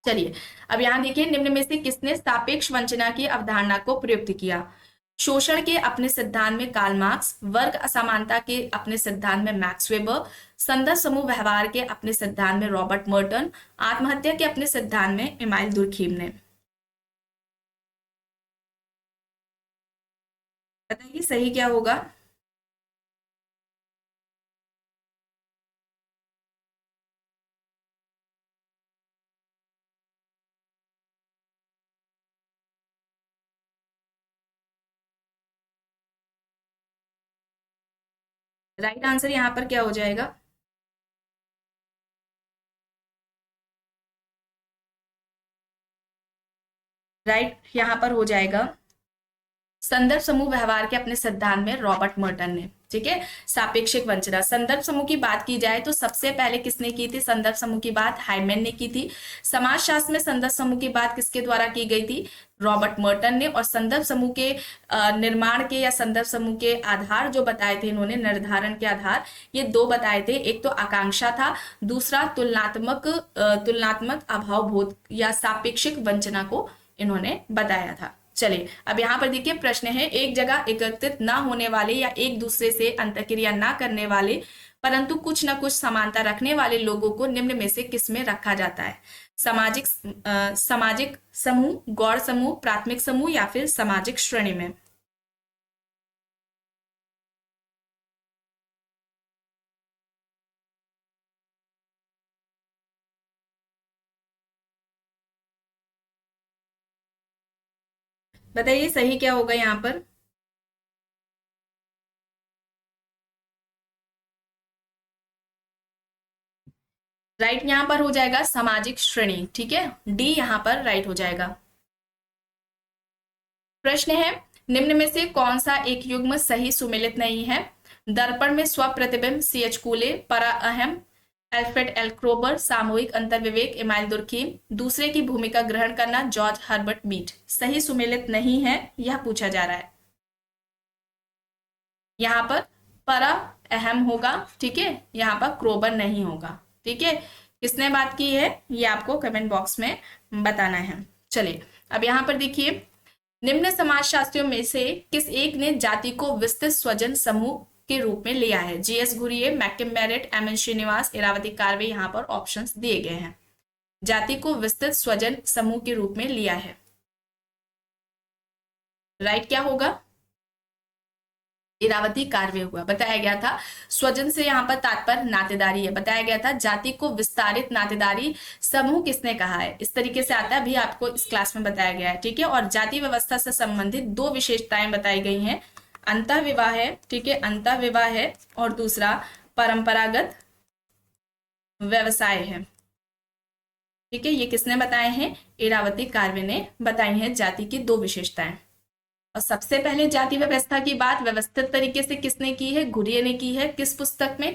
चलिए अब यहाँ देखिए, निम्न में से किसने सापेक्ष वंचना की अवधारणा को प्रयुक्त किया? शोषण के अपने सिद्धांत में कार्ल मार्क्स, वर्ग असमानता के अपने सिद्धांत में मैक्स वेबर, संदर्भ समूह व्यवहार के अपने सिद्धांत में रॉबर्ट मर्टन, आत्महत्या के अपने सिद्धांत में इमाइल दुर्खीम ने। बताइए सही क्या होगा? राइट आंसर यहाँ पर क्या हो जाएगा? राइट यहाँ पर हो जाएगा संदर्भ समूह व्यवहार के अपने सिद्धांत में रॉबर्ट मर्टन ने, ठीक है। सापेक्षिक वंचना, संदर्भ समूह की बात की जाए तो सबसे पहले किसने की थी संदर्भ समूह की बात? हाइमैन ने की थी। समाजशास्त्र में संदर्भ समूह की बात किसके द्वारा की गई थी? रॉबर्ट मर्टन ने। और संदर्भ समूह के निर्माण के या संदर्भ समूह के आधार जो बताए थे इन्होंने, निर्धारण के आधार, ये दो बताए थे। एक तो आकांक्षा था, दूसरा तुलनात्मक अभावबोध या सापेक्षिक वंचना को इन्होंने बताया था। चलिए अब यहाँ पर देखिए, प्रश्न है, एक जगह एकत्रित ना होने वाले या एक दूसरे से अंतःक्रिया ना करने वाले परंतु कुछ न कुछ समानता रखने वाले लोगों को निम्न में से किस में रखा जाता है? सामाजिक समूह, गौड़ समूह, प्राथमिक समूह या फिर सामाजिक श्रेणी में? बताइए सही क्या होगा यहाँ पर? राइट यहाँ पर हो जाएगा सामाजिक श्रेणी, ठीक है, डी यहाँ पर राइट हो जाएगा। प्रश्न है, निम्न में से कौन सा एक युग्म सही सुमेलित नहीं है? दर्पण में स्वप्रतिबिंब, सी.एच. कूले, परा अहम, अल्फ्रेड एल क्रोबर, सामूहिक अंतर्विवेक, इमाइल दुर्खीम, दूसरे की भूमिका ग्रहण करना, जॉर्ज हर्बर्ट मीड। सही सुमेलित नहीं है यह पूछा जा रहा है। यहाँ पर परा अहम होगा, ठीक है, यहाँ पर क्रोबर नहीं होगा, ठीक है। किसने बात की है ये आपको कमेंट बॉक्स में बताना है। चलिए अब यहाँ पर देखिए, निम्न समाजशास्त्रियों में से किस एक ने जाति को विस्तृत स्वजन समूह के रूप में लिया है? G S. Ghurye, McKim Marriott, M N. Srinivas, Irawati Karve. यहाँ पर ऑप्शंस दिए गए हैं। जाति को विस्तृत स्वजन समूह के रूप में लिया है, राइट क्या होगा? इरावती कार्वे हुआ। बताया गया था स्वजन से यहाँ पर तात्पर्य नातेदारी है, बताया गया था जाति को विस्तारित नातेदारी समूह किसने कहा है, इस तरीके से आता है, अभी आपको इस क्लास में बताया गया है, ठीक है। और जाति व्यवस्था से संबंधित दो विशेषताएं बताई गई हैं, अंतः विवाह है, ठीक है, अंतः विवाह है, और दूसरा परंपरागत व्यवसाय है, ठीक है। ये किसने बताए हैं? इरावती कार्वे ने बताई हैं जाति की दो विशेषताएं। और सबसे पहले जाति व्यवस्था की बात व्यवस्थित तरीके से किसने की है? घुरिये ने की है। किस पुस्तक में?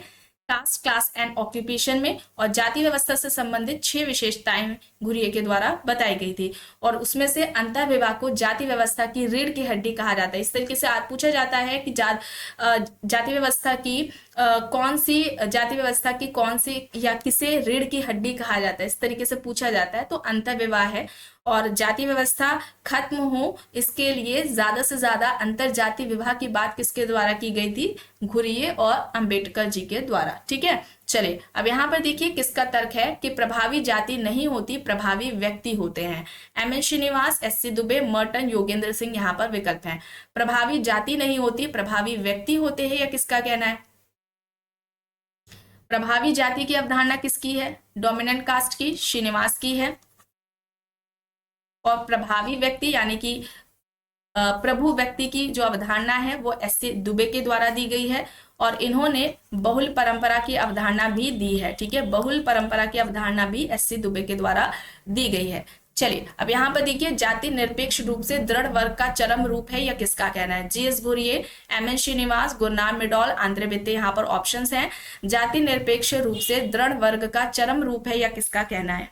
कास्ट, क्लास एंड ऑक्यूपेशन में। और जाति व्यवस्था से संबंधित 6 विशेषताएं घुरिये के द्वारा बताई गई थी, और उसमें से अंतः विवाह को जाति व्यवस्था की रीढ़ की हड्डी कहा जाता है। इस तरीके से आज पूछा जाता है कि जाति व्यवस्था की कौन सी जाति व्यवस्था की कौन सी या किसे रीढ़ की हड्डी कहा जाता है, इस तरीके से पूछा जाता है, तो अंतः विवाह है। और जाति व्यवस्था खत्म हो इसके लिए ज्यादा से ज्यादा अंतर जाति विवाह की बात किसके द्वारा की गई थी? घुरिये और अंबेडकर जी के द्वारा। ठीक है, चलिए अब यहाँ पर देखिए किसका तर्क है कि प्रभावी जाति नहीं होती, प्रभावी व्यक्ति होते हैं। M N Srinivas, S C Dube, Merton, Yogendra Singh यहाँ पर विकल्प हैं। प्रभावी जाति नहीं होती, प्रभावी व्यक्ति होते हैं, या किसका कहना है? प्रभावी जाति की अवधारणा किसकी है? डोमिनेंट कास्ट की, श्रीनिवास की है। और प्रभावी व्यक्ति यानी कि प्रभु व्यक्ति की जो अवधारणा है वो एस सी दुबे के द्वारा दी गई है। और इन्होंने बहुल परंपरा की अवधारणा भी दी है। ठीक है, बहुल परंपरा की अवधारणा भी एस सी दुबे के द्वारा दी गई है। चलिए अब यहाँ पर देखिए जाति निरपेक्ष रूप से दृढ़ वर्ग का चरम रूप है, या किसका कहना है? G S Ghurye, M N Srinivas, गुरनाम मिडॉल, आंद्रे बित्ते यहाँ पर ऑप्शंस हैं। जाति निरपेक्ष रूप से दृढ़ वर्ग का चरम रूप है, या किसका कहना है?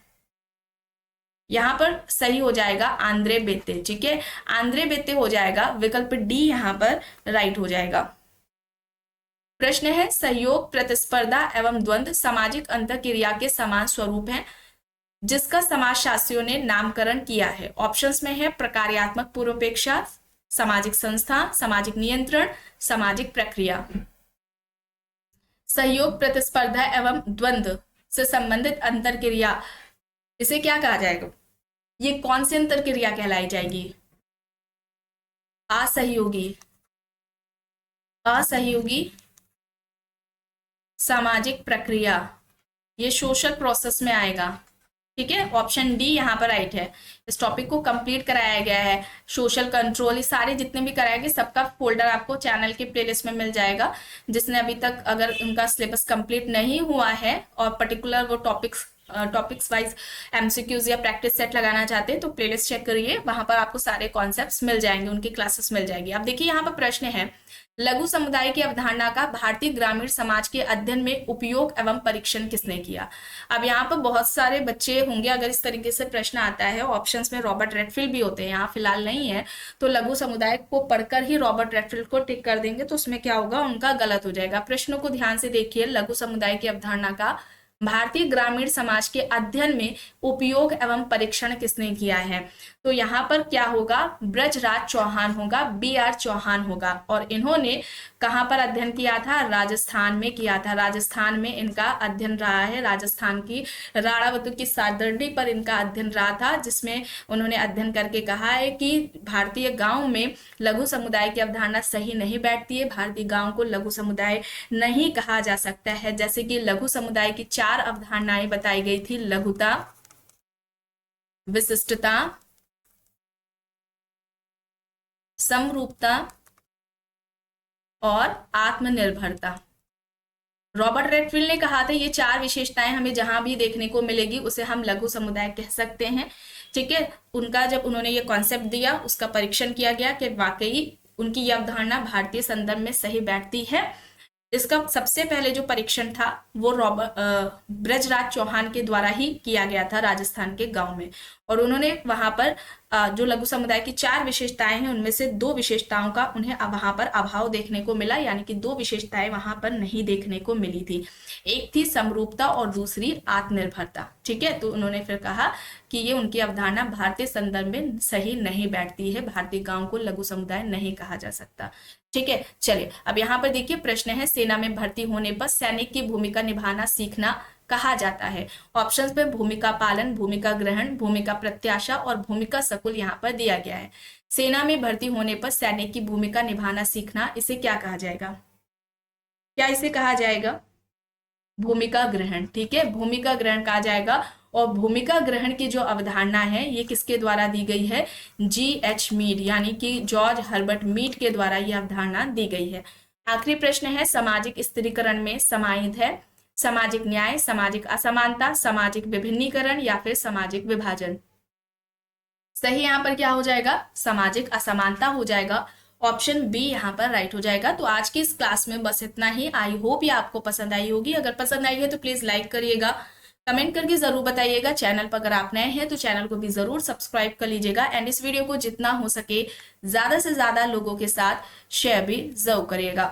यहाँ पर सही हो जाएगा आंद्रे बेत्ते। ठीक है, आंद्रे बेत्ते हो जाएगा, विकल्प डी यहाँ पर राइट हो जाएगा। प्रश्न है सहयोग, प्रतिस्पर्धा एवं द्वंद्व सामाजिक अंतःक्रिया के समान स्वरूप हैं जिसका समाजशास्त्रियों ने नामकरण किया है। ऑप्शंस में है प्रकार्यात्मक पूर्वापेक्षा, सामाजिक संस्था, सामाजिक नियंत्रण, सामाजिक प्रक्रिया। सहयोग, प्रतिस्पर्धा एवं द्वंद्व से संबंधित अंतरक्रिया, इसे क्या कहा जाएगा? ये कौन सी अंतरक्रिया कहलाई जाएगी? असहयोगी, असहयोगी सामाजिक प्रक्रिया, ये सोशल प्रोसेस में आएगा। ठीक है, ऑप्शन डी यहाँ पर राइट है। इस टॉपिक को कंप्लीट कराया गया है, सोशल कंट्रोल, ये सारे जितने भी कराए गए सबका फोल्डर आपको चैनल के प्लेलिस्ट में मिल जाएगा। जिसने अभी तक अगर उनका सिलेबस कंप्लीट नहीं हुआ है और पर्टिकुलर वो टॉपिक्स वाइज एमसीक्यूज या प्रैक्टिस सेट लगाना चाहते हैं तो प्लेलिस्ट चेक करिए, वहां पर आपको सारे कॉन्सेप्ट्स मिल जाएंगे, उनकी क्लासेस मिल जाएगी। अब देखिए यहाँ पर प्रश्न है लघु समुदाय की अवधारणा का भारतीय ग्रामीण समाज के अध्ययन में उपयोग एवं परीक्षण किसने किया? अब यहाँ पर बहुत सारे बच्चे होंगे अगर इस तरीके से प्रश्न आता है, ऑप्शंस में रॉबर्ट रेडफील्ड भी होते हैं, यहाँ फिलहाल नहीं है, तो लघु समुदाय को पढ़कर ही रॉबर्ट रेडफील्ड को टिक कर देंगे तो उसमें क्या होगा? उनका गलत हो जाएगा। प्रश्नों को ध्यान से देखिए, लघु समुदाय की अवधारणा का भारतीय ग्रामीण समाज के अध्ययन में उपयोग एवं परीक्षण किसने किया है? तो यहाँ पर क्या होगा? ब्रजराज चौहान होगा, बी आर चौहान होगा। और इन्होंने कहाँ पर अध्ययन किया था? राजस्थान में किया था। राजस्थान में इनका अध्ययन रहा है, राजस्थान की राणावतु की सादरडी पर इनका अध्ययन रहा था, जिसमें उन्होंने अध्ययन करके कहा है कि भारतीय गांव में लघु समुदाय की अवधारणा सही नहीं बैठती है, भारतीय गांव को लघु समुदाय नहीं कहा जा सकता है। जैसे कि लघु समुदाय की 4 अवधारणाएं बताई गई थी, लघुता, विशिष्टता, समरूपता और आत्मनिर्भरता। रॉबर्ट रेडफील्ड ने कहा था ये 4 विशेषताएं हमें जहां भी देखने को मिलेगी उसे हम लघु समुदाय कह सकते हैं। ठीक है, उनका जब उन्होंने ये कॉन्सेप्ट दिया उसका परीक्षण किया गया कि वाकई उनकी यह अवधारणा भारतीय संदर्भ में सही बैठती है। इसका सबसे पहले जो परीक्षण था वो ब्रजराज चौहान के द्वारा ही किया गया था राजस्थान के गांव में, और उन्होंने वहां पर जो लघु समुदाय की 4 विशेषताएं हैं उनमें से 2 विशेषताओं का उन्हें वहां पर अभाव देखने को मिला, यानी कि 2 विशेषताएं वहां पर नहीं देखने को मिली थी। एक थी समरूपता और दूसरी आत्मनिर्भरता। ठीक है, तो उन्होंने फिर कहा कि ये उनकी अवधारणा भारतीय संदर्भ में सही नहीं बैठती है, भारतीय गांव को लघु समुदाय नहीं कहा जा सकता। ठीक है, चलिए अब यहाँ पर देखिए प्रश्न है सेना में भर्ती होने पर सैनिक की भूमिका निभाना सीखना कहा जाता है। ऑप्शंस में भूमिका पालन, भूमिका ग्रहण, भूमिका प्रत्याशा और भूमिका सकुल यहाँ पर दिया गया है। सेना में भर्ती होने पर सैनिक की भूमिका निभाना सीखना, इसे क्या कहा जाएगा? क्या इसे कहा जाएगा? भूमिका ग्रहण। ठीक है, भूमिका ग्रहण कहा जाएगा। और भूमिका ग्रहण की जो अवधारणा है ये किसके द्वारा दी गई है? G.H. मीड यानी कि जॉर्ज हर्बर्ट मीड के द्वारा यह अवधारणा दी गई है। आखिरी प्रश्न है सामाजिक स्थिरीकरण में समाहित है सामाजिक न्याय, सामाजिक असमानता, सामाजिक विभिन्नीकरण या फिर सामाजिक विभाजन। सही यहाँ पर क्या हो जाएगा? सामाजिक असमानता हो जाएगा। ऑप्शन बी यहाँ पर राइट हो जाएगा। तो आज की इस क्लास में बस इतना ही। आई होप ये आपको पसंद आई होगी। अगर पसंद आई है तो प्लीज लाइक करिएगा, कमेंट करके जरूर बताइएगा। चैनल पर अगर आप नए हैं तो चैनल को भी जरूर सब्सक्राइब कर लीजिएगा एंड इस वीडियो को जितना हो सके ज्यादा से ज्यादा लोगों के साथ शेयर भी जरूर करिएगा।